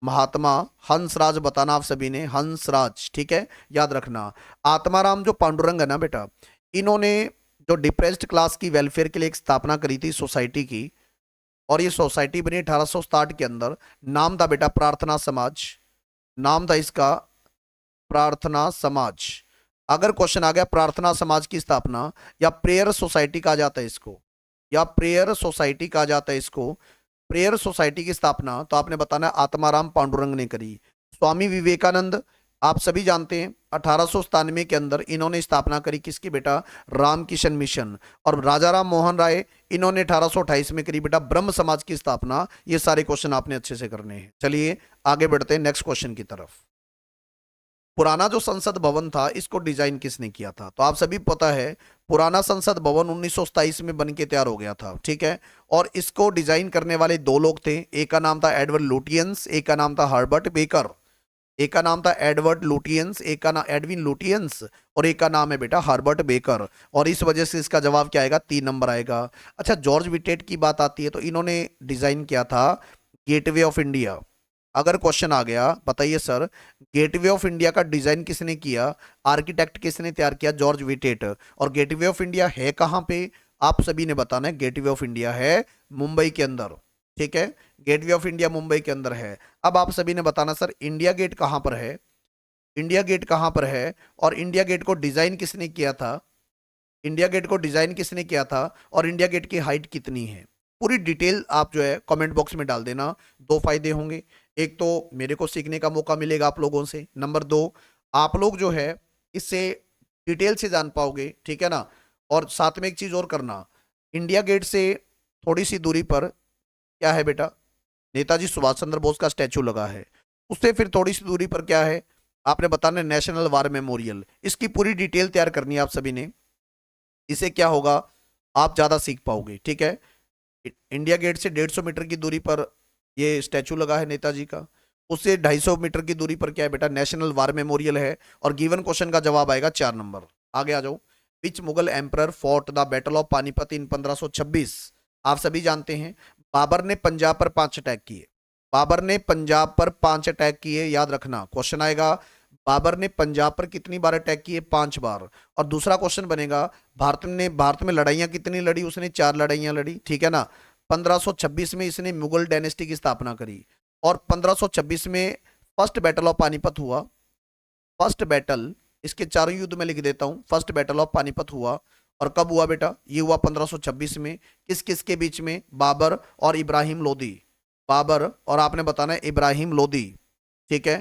महात्मा हंसराज बताना आप सभी ने, हंसराज, ठीक है, याद रखना। आत्माराम जो पांडुरंग है ना बेटा, इन्होंने जो डिप्रेस्ड क्लास की वेलफेयर के लिए एक स्थापना करी थी सोसाइटी की, और ये सोसाइटी बनी 1860 के अंदर। नाम था बेटा प्रार्थना समाज, नाम था इसका प्रार्थना समाज। अगर क्वेश्चन आ गया प्रार्थना समाज की स्थापना या प्रेयर सोसाइटी कहा जाता है इसको, या प्रेयर सोसाइटी कहा जाता है इसको, प्रेयर सोसाइटी की स्थापना, तो आपने बताना है आत्माराम पांडुरंग ने करी। स्वामी विवेकानंद आप सभी जानते हैं 1897 के अंदर इन्होंने स्थापना करी किसकी बेटा? रामकिशन मिशन। और राजा राम मोहन राय इन्होंने 1828 में करी बेटा ब्रह्म समाज की स्थापना। ये सारे क्वेश्चन आपने अच्छे से करने हैं। चलिए आगे बढ़ते हैं नेक्स्ट क्वेश्चन की तरफ। पुराना जो संसद भवन था इसको डिजाइन किसने किया था? तो आप सभी पता है पुराना संसद भवन 1927 में बन के तैयार हो गया था, ठीक है। और इसको डिजाइन करने वाले 2 लोग थे, एक का नाम था एडवर्ड लुटियंस, एक का नाम था हर्बर्ट बेकर। एक का नाम था एडवर्ड लुटियंस, एक का नाम एडविन लुटियंस, और एक का नाम है बेटा हर्बर्ट बेकर। और इस वजह से इसका जवाब क्या आएगा? 3 नंबर आएगा। अच्छा, जॉर्ज विटेट की बात आती है तो इन्होंने डिजाइन किया था गेटवे ऑफ इंडिया। अगर क्वेश्चन आ गया बताइए सर, गेटवे ऑफ इंडिया का डिजाइन किसने किया? आर्किटेक्ट किसने तैयार किया? George Wittet. और गेटवे ऑफ इंडिया है कहां पे? आप सभी ने बताना है। गेटवे ऑफ इंडिया है मुंबई के अंदर, ठीक है। गेटवे ऑफ इंडिया मुंबई के अंदर है। अब आप सभी ने बताना सर इंडिया गेट कहां पर है? इंडिया गेट कहां पर है? और इंडिया गेट को डिजाइन किसने किया था? इंडिया गेट को डिजाइन किसने किया था? और इंडिया गेट की हाइट कितनी है? पूरी डिटेल आप जो है कमेंट बॉक्स में डाल देना। 2 फायदे होंगे, एक तो मेरे को सीखने का मौका मिलेगा आप लोगों से, नंबर 2 आप लोग जो है इससे डिटेल से जान पाओगे, ठीक है ना। और साथ में एक चीज और करना, इंडिया गेट से थोड़ी सी दूरी पर क्या है बेटा? नेताजी सुभाष चंद्र बोस का स्टैचू लगा है। उससे फिर थोड़ी सी दूरी पर क्या है? आपने बताना नेशनल वार मेमोरियल। इसकी पूरी डिटेल तैयार करनी है आप सभी ने। इसे क्या होगा? आप ज्यादा सीख पाओगे, ठीक है। इंडिया गेट से 150 मीटर की दूरी पर ये स्टैचू लगा है नेताजी का। उससे 250 मीटर की दूरी पर क्या है बेटा? नेशनल वार मेमोरियल है। और गिवन क्वेश्चन का जवाब आएगा 4 नंबर। आगे आ जाओ। Which Mughal emperor fought the battle of Panipat in 1526? आप सभी जानते हैं बाबर ने पंजाब पर 5 अटैक किए। बाबर ने पंजाब पर 5 अटैक किए, याद रखना। क्वेश्चन आएगा बाबर ने पंजाब पर कितनी बार अटैक किए? 5 बार। और दूसरा क्वेश्चन बनेगा भारत में लड़ाइयां कितनी लड़ी? उसने 4 लड़ाइयां लड़ी, ठीक है ना। 1526 में इसने मुगल डायनेस्टी की स्थापना करी। और 1526 में फर्स्ट बैटल ऑफ पानीपत हुआ। फर्स्ट बैटल, इसके चारों युद्ध में लिख देता हूं। फर्स्ट बैटल ऑफ पानीपत हुआ, और कब हुआ बेटा? ये हुआ 1526 में। किस किस के बीच में? बाबर और इब्राहिम लोदी। बाबर और आपने बताना है इब्राहिम लोदी, ठीक है,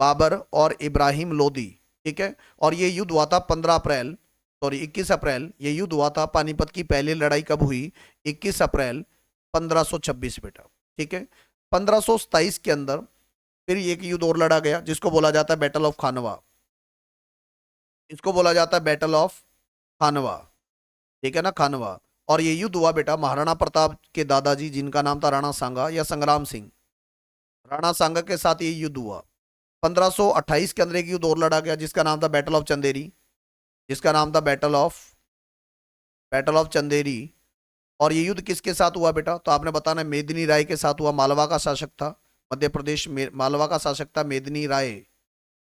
बाबर और इब्राहिम लोदी, ठीक है। और ये युद्ध हुआ था 15 अप्रैल, सॉरी 21 अप्रैल, ये युद्ध हुआ था। पानीपत की पहली लड़ाई कब हुई? 21 अप्रैल 1526 बेटा, ठीक है। 1527 के अंदर फिर एक युद्ध और लड़ा गया, जिसको बोला जाता है बैटल ऑफ खानवा। इसको बोला जाता है बैटल ऑफ खानवा, ठीक है ना, खानवा। और ये युद्ध हुआ बेटा महाराणा प्रताप के दादाजी, जिनका नाम था राणा सांगा या संग्राम सिंह, राणा सांगा के साथ ये युद्ध हुआ। 1528 के अंदर एक युद्ध और लड़ा गया, जिसका नाम था बैटल ऑफ चंदेरी, जिसका नाम था बैटल ऑफ चंदेरी। और ये युद्ध किसके साथ हुआ बेटा? तो आपने बताना मेदिनी राय के साथ हुआ। मालवा का शासक था मध्य प्रदेश में, मालवा का शासक था मेदिनी राय,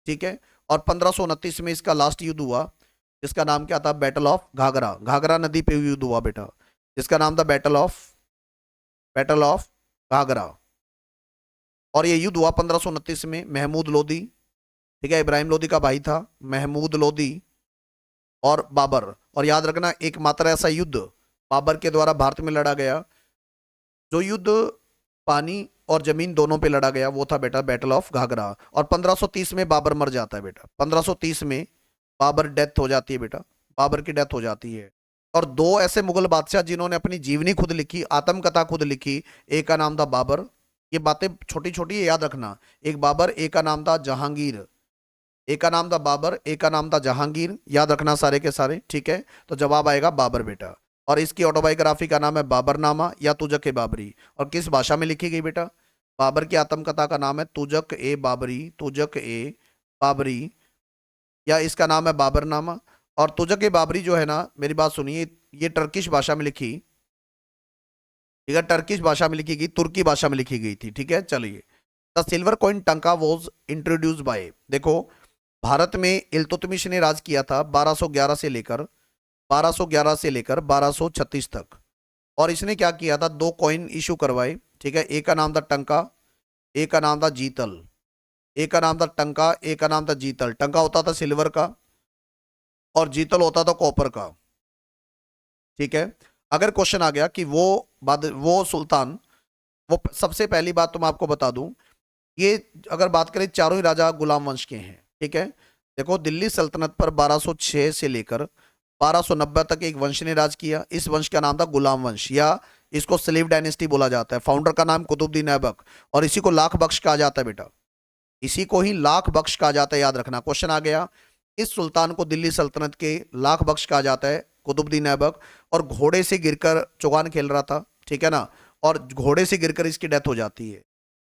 ठीक है। और 1529 में इसका लास्ट युद्ध हुआ, जिसका नाम क्या था? Battle of Ghaghara. घाघरा नदी पे युद्ध हुआ बेटा, जिसका नाम था बैटल ऑफ घाघरा। और ये युद्ध हुआ 1529 में। महमूद लोदी, ठीक है, इब्राहिम लोदी का भाई था महमूद लोदी, और बाबर। और याद रखना एकमात्र ऐसा युद्ध बाबर के द्वारा भारत में लड़ा गया, जो युद्ध पानी और जमीन दोनों पे लड़ा गया, वो था बेटा बैटल ऑफ घाघरा। और 1530 में बाबर मर जाता है बेटा, 1530 में बाबर डेथ हो जाती है बेटा, बाबर की डेथ हो जाती है। और दो ऐसे मुगल बादशाह जिन्होंने अपनी जीवनी खुद लिखी, आत्मकथा खुद लिखी, एक का नाम था बाबर, ये बातें छोटी छोटी याद रखना, एक बाबर, एक का नाम था जहांगीर, एक का नाम था बाबर, एक का नाम था जहांगीर, याद रखना सारे के सारे, ठीक है। तो जवाब आएगा बाबर बेटा। और इसकी ऑटोबायोग्राफी का नाम है बाबरनामा या तुजक ए बाबरी। और किस भाषा में लिखी गई बेटा? बाबर की आत्मकथा का नाम है तुजक ए बाबरी, तुजक ए बाबरी, या इसका नाम है बाबरनामा। और तुजक ए बाबरी जो है ना, मेरी बात सुनिए, ये टर्किश भाषा में लिखी, ठीक है, टर्किश भाषा में लिखी गई, तुर्की भाषा में लिखी गई थी, ठीक है। चलिए, द सिल्वर कॉइन टंका वॉज इंट्रोड्यूस बाय, देखो भारत में इल्तुतमिश ने राज किया था 1211 से लेकर 1236 तक। और इसने क्या किया था? दो कॉइन इशू करवाए, ठीक है। एक का नाम था टंका, एक का नाम था जीतल, एक का नाम था टंका, एक का नाम था जीतल। टंका होता था सिल्वर का और जीतल होता था कॉपर का, ठीक है। अगर क्वेश्चन आ गया कि वो सुल्तान, वो सबसे पहली बात तो मैं आपको बता दूं, ये अगर बात करें चारों ही राजा गुलाम वंश के हैं, ठीक है। देखो दिल्ली सल्तनत पर 1206 से लेकर 1290 तक एक वंश ने राज किया। इस वंश का नाम था गुलाम वंश, या इसको स्लेव डायनेस्टी बोला जाता है। फाउंडर का नाम कुतुबुद्दीन ऐबक, और इसी को लाख बख्श कहा जाता है बेटा, इसी को ही लाख बख्श कहा जाता है, याद रखना। क्वेश्चन आ गया, इस सुल्तान को दिल्ली सल्तनत के लाख बख्श कहा जाता है, कुतुबुद्दीन ऐबक। और घोड़े से गिरकर चौगान खेल रहा था, ठीक है ना, और घोड़े से गिरकर इसकी डेथ हो जाती है।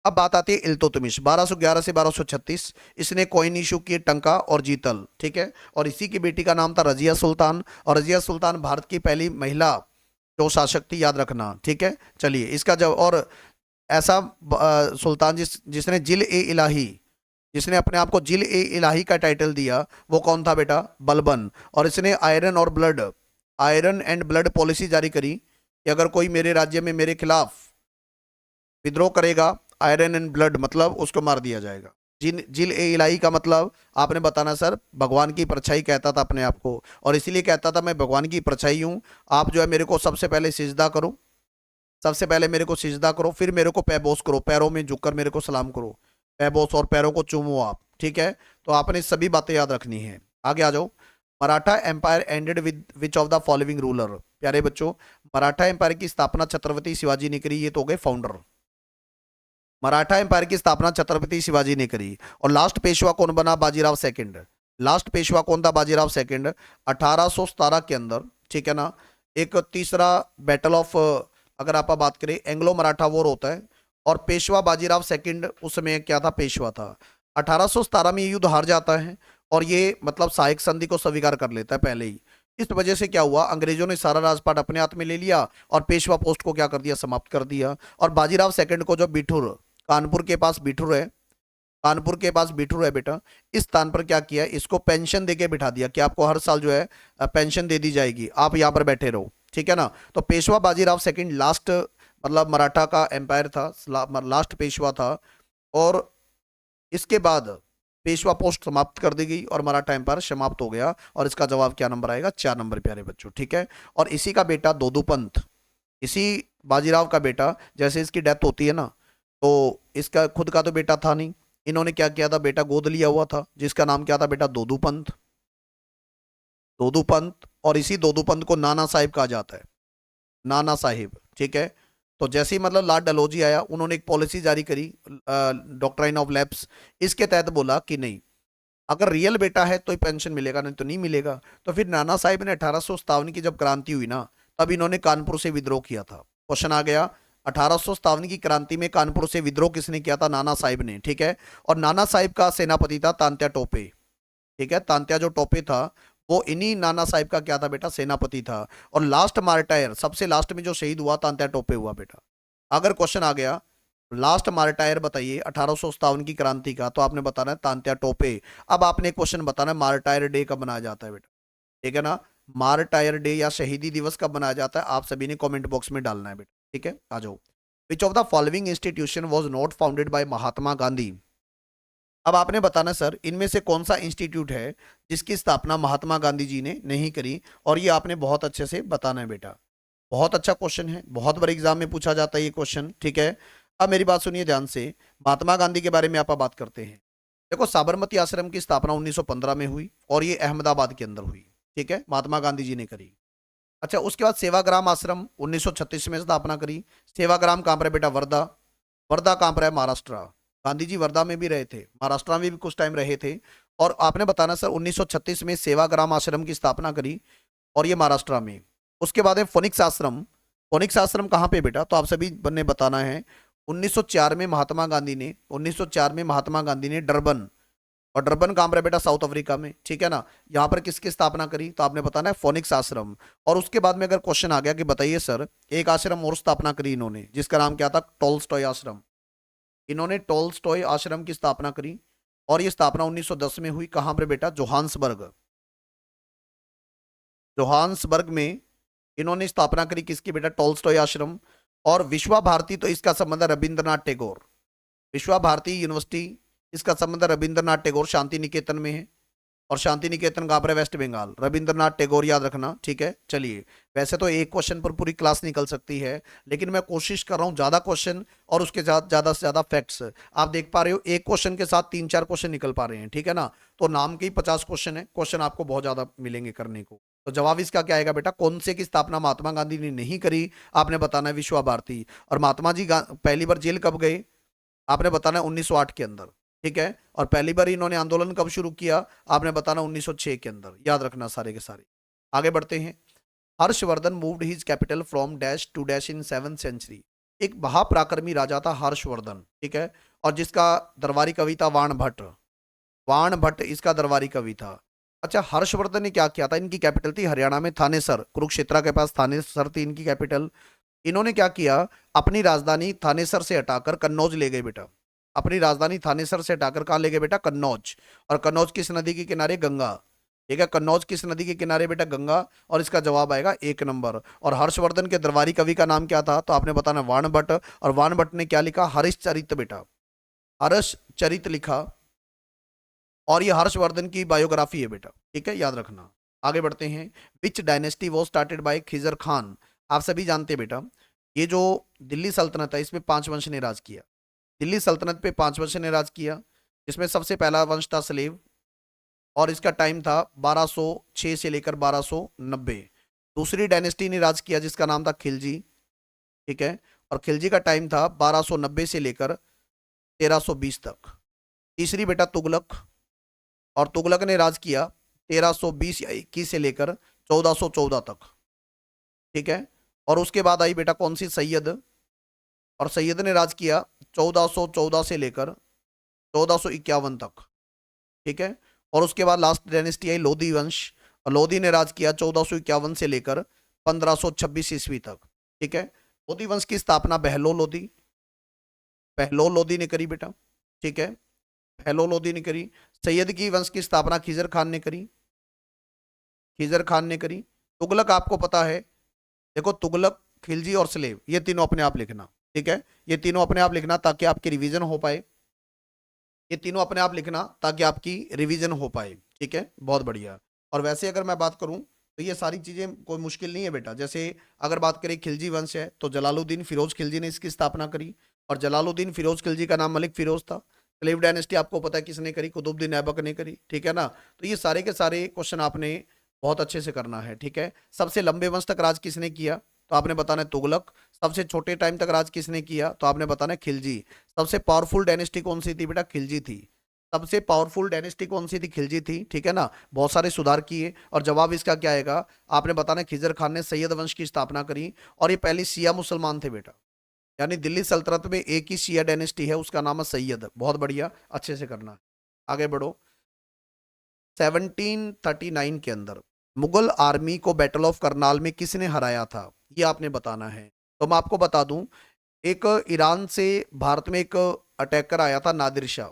अब बात आती है इल्तुतमिश, 1211 से 1236, इसने कॉइन इशू किए टंका और जीतल, ठीक है। और इसी की बेटी का नाम था रजिया सुल्तान, और रजिया सुल्तान भारत की पहली महिला जो शासक थी, याद रखना, ठीक है। चलिए, इसका जब, और ऐसा सुल्तान जिसने जिल ए इलाही, जिसने अपने आप को जिल ए इलाही का टाइटल दिया, वो कौन था बेटा? बलबन। और इसने आयरन एंड ब्लड पॉलिसी जारी करी कि अगर कोई मेरे राज्य में मेरे खिलाफ विद्रोह करेगा, आयरन एंड ब्लड मतलब उसको मार दिया जाएगा। जिल ए इलाही का मतलब आपने बताना सर, भगवान की परछाई कहता था अपने आप को, और इसीलिए कहता था मैं भगवान की परछाई हूँ, आप जो है मेरे को सबसे पहले सिजदा करो, सबसे पहले मेरे को सिजदा करो, फिर मेरे को पैबोस करो, पैरों में झुककर मेरे को सलाम करो, पैबोस, और पैरों को चूमो आप, ठीक है। तो आपने सभी बातें याद रखनी है। आगे आ जाओ। Maratha empire ended with which of the following ruler? प्यारे बच्चों, मराठा एम्पायर की स्थापना छत्रपति शिवाजी ने करी, ये तो हो गए फाउंडर। मराठा एम्पायर की स्थापना छत्रपति शिवाजी ने करी। और लास्ट पेशवा कौन बना? बाजीराव सेकंड। लास्ट पेशवा कौन था? बाजीराव सेकंड, 1817 के अंदर, ठीक है ना। एक तीसरा बैटल ऑफ, अगर आप बात करें, एंग्लो मराठा वॉर होता है, और पेशवा बाजीराव सेकंड उस समय क्या था? पेशवा था। 1817 में ये युद्ध हार जाता है, और ये मतलब सहायक संधि को स्वीकार कर लेता है पहले ही। इस वजह से क्या हुआ, अंग्रेजों ने सारा राजपाट अपने हाथ में ले लिया, और पेशवा पोस्ट को क्या कर दिया? समाप्त कर दिया। और बाजीराव सेकंड को जो बिठूर, कानपुर के पास बिठूर है, कानपुर के पास बिठूर है बेटा, इस स्थान पर क्या किया? इसको पेंशन देके बिठा दिया कि आपको हर साल जो है पेंशन दे दी जाएगी, आप यहाँ पर बैठे रहो, ठीक है ना। तो पेशवा बाजीराव सेकंड लास्ट मतलब मराठा का एम्पायर था, लास्ट पेशवा था। और इसके बाद पेशवा पोस्ट समाप्त कर दी गई और मराठा एम्पायर समाप्त हो गया। और इसका जवाब क्या नंबर आएगा? 4 नंबर प्यारे बच्चों, ठीक है। और इसी का बेटा दोदूपंत, इसी बाजीराव का बेटा, जैसे इसकी डेथ होती है ना, तो इसका खुद का तो बेटा था नहीं, इन्होंने क्या किया था, बेटा गोद लिया हुआ था जिसका नाम क्या था बेटा? दोदूपंत। दोदूपंत, और इसी दोदूपंत को नाना साहिब कहा जाता है, नाना साहिब, ठीक है। तो जैसे ही मतलब लॉर्ड डलहौजी आया, उन्होंने एक पॉलिसी जारी करी, डॉक्ट्राइन ऑफ लैप्स, इसके तहत बोला कि नहीं, अगर रियल बेटा है तो ही पेंशन मिलेगा, नहीं तो नहीं मिलेगा। तो फिर नाना साहिब ने 1857 की जब क्रांति हुई ना, तब इन्होंने कानपुर से विद्रोह किया था। क्वेश्चन आ गया, 1857 की क्रांति में कानपुर से विद्रोह किसने किया था? नाना साहिब ने, ठीक है। और नाना साहिब का सेनापति था तांत्या टोपे, ठीक है। तांत्या जो टोपे था, वो इन्हीं नाना साहिब का क्या था बेटा? सेनापति था। और लास्ट मार्टायर, सबसे लास्ट में जो शहीद हुआ, तांत्या टोपे हुआ बेटा। अगर क्वेश्चन आ गया लास्ट मार्टायर बताइए 1857 की क्रांति का, तो आपने बताना है तांत्या टोपे। अब आपने क्वेश्चन बताना है मार्टायर डे कब मनाया जाता है बेटा, ठीक है ना। मार्टायर डे या शहीदी दिवस कब मनाया जाता है, आप सभी ने कमेंट बॉक्स में डालना है बेटा, ठीक है। आ जाओ। Which of the following institution was not founded by Mahatma Gandhi? अब आपने बताना सर, इनमें से कौन सा इंस्टीट्यूट है जिसकी स्थापना महात्मा गांधी जी ने नहीं करी, और ये आपने बहुत अच्छे से बताना है बेटा। बहुत अच्छा क्वेश्चन है, बहुत बार एग्जाम में पूछा जाता है ये क्वेश्चन, ठीक है। अब मेरी बात सुनिए ध्यान से, महात्मा गांधी के बारे में आप बात करते हैं। देखो, साबरमती आश्रम की स्थापना 1915 में हुई और ये अहमदाबाद के अंदर हुई, ठीक है, महात्मा गांधी जी ने करी। अच्छा, उसके बाद सेवाग्राम आश्रम 1936 में स्थापना करी। सेवाग्राम कहाँ पर है बेटा? वर्धा। वर्धा कहाँ पर है? महाराष्ट्र। गांधी जी वर्धा में भी रहे थे, महाराष्ट्र में भी कुछ टाइम रहे थे। और आपने बताना सर, 1936 में सेवाग्राम आश्रम की स्थापना करी, और ये महाराष्ट्र में। उसके बाद है फोनिक्स आश्रम। फोनिक्स आश्रम कहाँ पे बेटा? तो आप सभी ने बताना है। 1904 में महात्मा गांधी ने, 1904 में महात्मा गांधी ने डरबन, और डरबन कहाँ पर है बेटा? साउथ अफ्रीका में, ठीक है ना। यहाँ पर किसकी स्थापना करी? तो आपने बताना है फोनिक्स आश्रम। और उसके बाद में अगर क्वेश्चन आ गया कि बताइए सर, एक आश्रम और स्थापना करी इन्होंने, जिसका नाम क्या था? टोल्स्टॉय आश्रम। इन्होंने टोल्स्टॉय आश्रम की स्थापना करी, और ये स्थापना 1910 में हुई। कहां पर बेटा? जोहान्सबर्ग। जोहान्सबर्ग में इन्होंने स्थापना करी किसकी बेटा? टोल्स्टॉय आश्रम। और विश्वा भारती, तो इसका संबंध है रविंद्रनाथ टैगोर। विश्वा भारती यूनिवर्सिटी, इसका संबंध रविंद्रनाथ टैगोर शांति निकेतन में है। और शांति निकेतन कहाँ पर है? वेस्ट बंगाल। रविंद्रनाथ टैगोर याद रखना, ठीक है। चलिए, वैसे तो एक क्वेश्चन पर पूरी क्लास निकल सकती है, लेकिन मैं कोशिश कर रहा हूँ ज्यादा क्वेश्चन और उसके साथ ज्यादा से ज्यादा फैक्ट्स। आप देख पा रहे हो, एक क्वेश्चन के साथ 3-4 क्वेश्चन निकल पा रहे हैं, ठीक है ना। तो नाम के ही 50 क्वेश्चन है, क्वेश्चन आपको बहुत ज्यादा मिलेंगे करने को। तो जवाब इसका क्या आएगा बेटा? कौन से की स्थापना महात्मा गांधी ने नहीं करी? आपने बताना है विश्वा भारती। और महात्मा जी पहली बार जेल कब गए? आपने बताना है 1908 के अंदर, ठीक है। और पहली बार इन्होंने आंदोलन कब शुरू किया? आपने बताना 1906 के अंदर। याद रखना सारे के सारे। आगे बढ़ते हैं। Harshavardhana moved his capital from dash to dash in 7th century. एक महापराक्रमी राजा था हर्षवर्धन, ठीक है, और जिसका दरबारी कवि था वाण भट्ट। वाण भट्ट इसका दरबारी कवि था। अच्छा, हर्षवर्धन ने क्या किया था? इनकी कैपिटल थी हरियाणा में थानेसर, कुरुक्षेत्र के पास थानेसर थी इनकी कैपिटल। इन्होंने क्या किया? अपनी राजधानी थानेसर से हटाकर कन्नौज ले गए बेटा। अपनी राजधानी थानेसर से हटाकर कहाँ ले गए बेटा? कन्नौज। और कन्नौज किस नदी के किनारे? गंगा, ठीक है। कन्नौज किस नदी के किनारे बेटा? गंगा। और इसका जवाब आएगा 1 नंबर। और हर्षवर्धन के दरबारी कवि का नाम क्या था? तो आपने बताना वाण भट्ट। और वाण भट्ट ने क्या लिखा? हर्षचरित बेटा, हर्षचरित लिखा। और ये हर्षवर्धन की बायोग्राफी है बेटा, ठीक है, याद रखना। आगे बढ़ते हैं। Which dynasty was started by Khizr Khan? आप सभी जानते हैं बेटा, ये जो दिल्ली सल्तनत है, इसमें 5 वंश ने राज किया। दिल्ली सल्तनत पे 5 वंश ने राज किया, जिसमें सबसे पहला वंश था सलेव, और इसका टाइम था 1206 से लेकर 1290। दूसरी डायनेस्टी ने राज किया जिसका नाम था खिलजी, ठीक है, और खिलजी का टाइम था 1290 से लेकर 1320 तक। तीसरी बेटा तुगलक, और तुगलक ने राज किया 1320 या 21 से लेकर 1414 तक, ठीक है। और उसके बाद आई बेटा कौन सी? सैयद, और सैयद ने राज किया 1414 से लेकर 1451 तक, ठीक है। और उसके बाद लास्ट डायनेस्टी आई लोधी वंश, और लोधी ने राज किया 1451 से लेकर 1526 ईस्वी तक, ठीक है। लोधी वंश की स्थापना बहलोल लोधी, बहलोल लोधी ने करी बेटा, ठीक है, बहलोल लोधी ने करी। सैयद की वंश की स्थापना खिजर खान ने करी, खिजर खान ने करी। तुगलक आपको पता है, देखो तुगलक, खिलजी और सलेव, ये तीनों अपने आप लिखना, ठीक है, ये तीनों अपने आप लिखना ताकि आपकी रिवीजन हो पाए। ये तीनों अपने आप लिखना ताकि आपकी रिवीजन हो पाए, ठीक है, बहुत बढ़िया। और वैसे अगर मैं बात करूं तो ये सारी चीजें कोई मुश्किल नहीं है बेटा। जैसे अगर बात करें खिलजी वंश है तो जलालुद्दीन फिरोज खिलजी ने इसकी स्थापना करी, और जलालुद्दीन फिरोज खिलजी का नाम मलिक फिरोज था। स्लेव डायनेस्टी आपको पता है किसने करी, कुतुबुद्दीन ऐबक ने करी, ठीक है ना। तो ये सारे के सारे क्वेश्चन आपने बहुत अच्छे से करना है, ठीक है। सबसे लंबे वंश तक राज किसने किया, तो आपने बताना है तुगलक। सबसे छोटे टाइम तक राज किसने किया, तो आपने बताना है खिलजी। सबसे पावरफुल डायनेस्टी कौन सी थी बेटा, खिलजी थी। सबसे पावरफुल डायनेस्टी कौन सी थी, खिलजी थी, ठीक है ना। बहुत सारे सुधार किए, और जवाब इसका क्या आएगा, आपने बताना खिजर खान ने सैयद वंश की स्थापना करी, और ये पहली शिया मुसलमान थे बेटा। यानी दिल्ली सल्तनत में एक ही शिया डायनेस्टी है, उसका नाम है सैयद। बहुत बढ़िया, अच्छे से करना। आगे बढ़ो। 1739 के अंदर मुगल आर्मी को बैटल ऑफ करनाल में किसने हराया था, ये आपने बताना है। तो मैं आपको बता दूं, एक ईरान से भारत में एक अटैकर आया था नादिर शाह,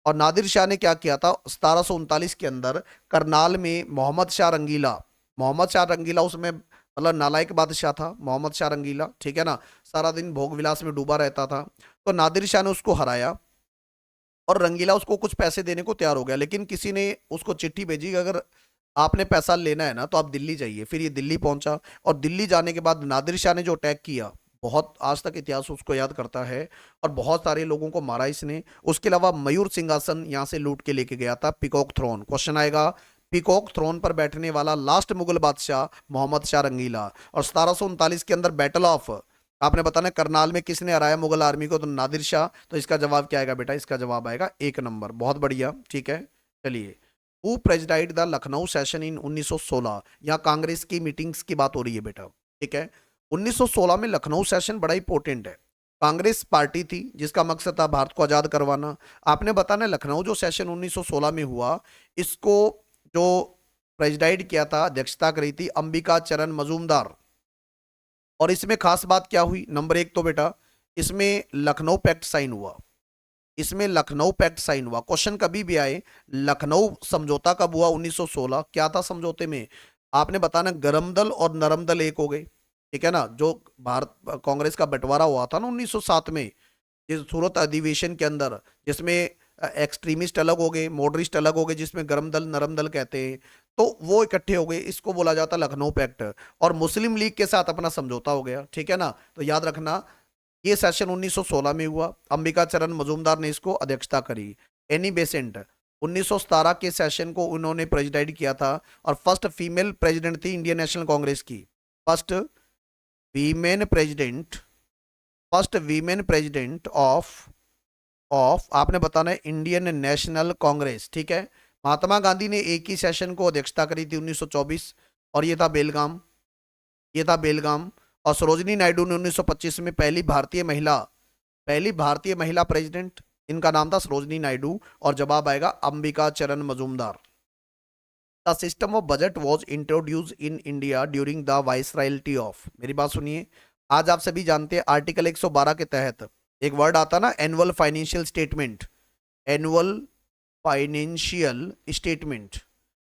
और नादिर शाह ने क्या किया था 1739 के अंदर करनाल में मोहम्मद शाह रंगीला उसमें मतलब नालायक बादशाह था मोहम्मद शाह रंगीला, ठीक है ना। सारा दिन भोग विलास में डूबा रहता था। तो नादिर शाह ने उसको हराया, और रंगीला उसको कुछ पैसे देने को तैयार हो गया, लेकिन किसी ने उसको चिट्ठी भेजी कि अगर आपने पैसा लेना है ना तो आप दिल्ली जाइए। फिर ये दिल्ली पहुंचा, और दिल्ली जाने के बाद नादिर शाह ने जो अटैक किया, बहुत आज तक इतिहास उसको याद करता है, और बहुत सारे लोगों को मारा इसने। उसके अलावा मयूर सिंहासन यहां से लूट के लेके गया था, पिकॉक थ्रोन। क्वेश्चन आएगा, पिकॉक थ्रोन पर बैठने वाला लास्ट मुगल बादशाह मोहम्मद शाह रंगीला। और 1739 के अंदर बैटल ऑफ आपने बताना करनाल में किसने हराया मुगल आर्मी को, तो नादिर शाह। तो इसका जवाब क्या आएगा बेटा, इसका जवाब आएगा 1 नंबर। बहुत बढ़िया, ठीक है। चलिए, who presided the Lucknow session in 1916। यहाँ कांग्रेस की मीटिंग्स की बात हो रही है बेटा, ठीक है। 1916 में लखनऊ सेशन बड़ा इंपॉर्टेंट है। कांग्रेस पार्टी थी जिसका मकसद था भारत को आजाद करवाना। आपने बताना लखनऊ जो सेशन 1916 में हुआ, इसको जो प्रेसिडाइड किया था, अध्यक्षता करी थी अंबिका चरण मजूमदार। और इसमें खास बात क्या हुई, नंबर 1 तो बेटा इसमें लखनऊ पैक्ट साइन हुआ। इसमें लखनऊ पैक्ट साइन हुआ। क्वेश्चन कभी भी आए, लखनऊ समझौता कब हुआ, 1916। क्या था समझौते में, आपने बताना गरम दल और नरम दल एक हो गए, ठीक है ना। जो भारत कांग्रेस का बंटवारा हुआ था ना 1907 में, जिस सूरत अधिवेशन के अंदर, जिसमें एक्सट्रीमिस्ट अलग हो गए, मॉडरिस्ट अलग हो गए, जिसमें गरम दल नरम दल कहते हैं, तो वो इकट्ठे हो गए, इसको बोला जाता है लखनऊ पैक्ट। और मुस्लिम लीग के साथ अपना समझौता हो गया, ठीक है ना। तो याद रखना, ये सेशन 1916 में हुआ, अंबिका चरण मजूमदार ने इसको अध्यक्षता करी। एनी बेसेंट 1917 के सेशन को उन्होंने प्रेसिडाइड किया था, और फर्स्ट फीमेल प्रेसिडेंट थी इंडियन नेशनल कांग्रेस की। First women president first women president of of आपने बताना है इंडियन नेशनल कांग्रेस, ठीक है। महात्मा गांधी ने एक ही सेशन को अध्यक्षता करी थी 1924, और ये था बेलगाम। और सरोजनी नायडू ने 1925 में पहली भारतीय महिला प्रेसिडेंट, इनका नाम था सरोजनी नायडू। और जवाब आएगा Ambika Charan Majumdar. The system of budget was introduce in India during the viceroyalty of, मेरी बात सुनिए। आज आप सभी जानते हैं आर्टिकल 112 के तहत एक वर्ड आता ना, annual financial statement. Annual financial statement,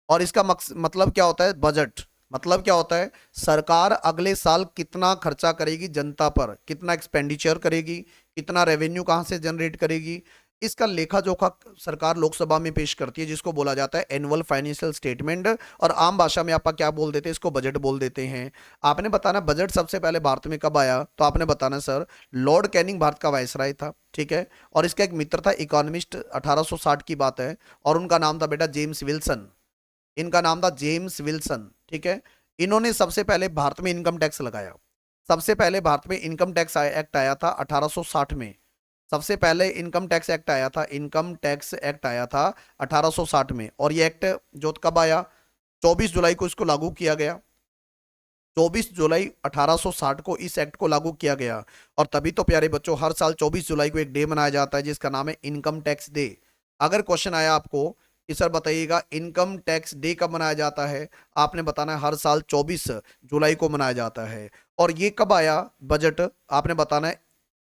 और इसका मतलब क्या होता है, बजट। मतलब क्या होता है, सरकार अगले साल कितना खर्चा करेगी जनता पर, कितना एक्सपेंडिचर करेगी, कितना रेवेन्यू कहां से जनरेट करेगी, इसका लेखा जोखा सरकार लोकसभा में पेश करती है, जिसको बोला जाता है एनुअल फाइनेंशियल स्टेटमेंट। और आम भाषा में आप क्या बोल देते हैं, इसको बजट बोल देते हैं। आपने बताना बजट सबसे पहले भारत में कब आया, तो आपने बताना सर लॉर्ड कैनिंग भारत का वायसराय था, ठीक है। और इसका एक मित्र था इकोनॉमिस्ट, 1860 की बात है, और उनका नाम था बेटा जेम्स विल्सन। इनका नाम था जेम्स विल्सन, ठीक है। इन्होंने सबसे पहले भारत में इनकम टैक्स लगाया। सबसे पहले भारत में इनकम टैक्स एक्ट आया था 1860 में। सबसे पहले इनकम टैक्स एक्ट आया था 1860 में। और ये एक्ट जो कब आया, 24 जुलाई को इसको लागू किया गया। 24 जुलाई 1860 को इस एक्ट को लागू किया गया। और तभी तो प्यारे बच्चों हर साल 24 जुलाई को एक डे मनाया जाता है जिसका नाम है इनकम टैक्स डे। अगर क्वेश्चन आया आपको कि सर बताइएगा इनकम टैक्स डे कब मनाया जाता है, आपने बताना है हर साल 24 जुलाई को मनाया जाता है। और ये कब आया बजट, आपने बताना है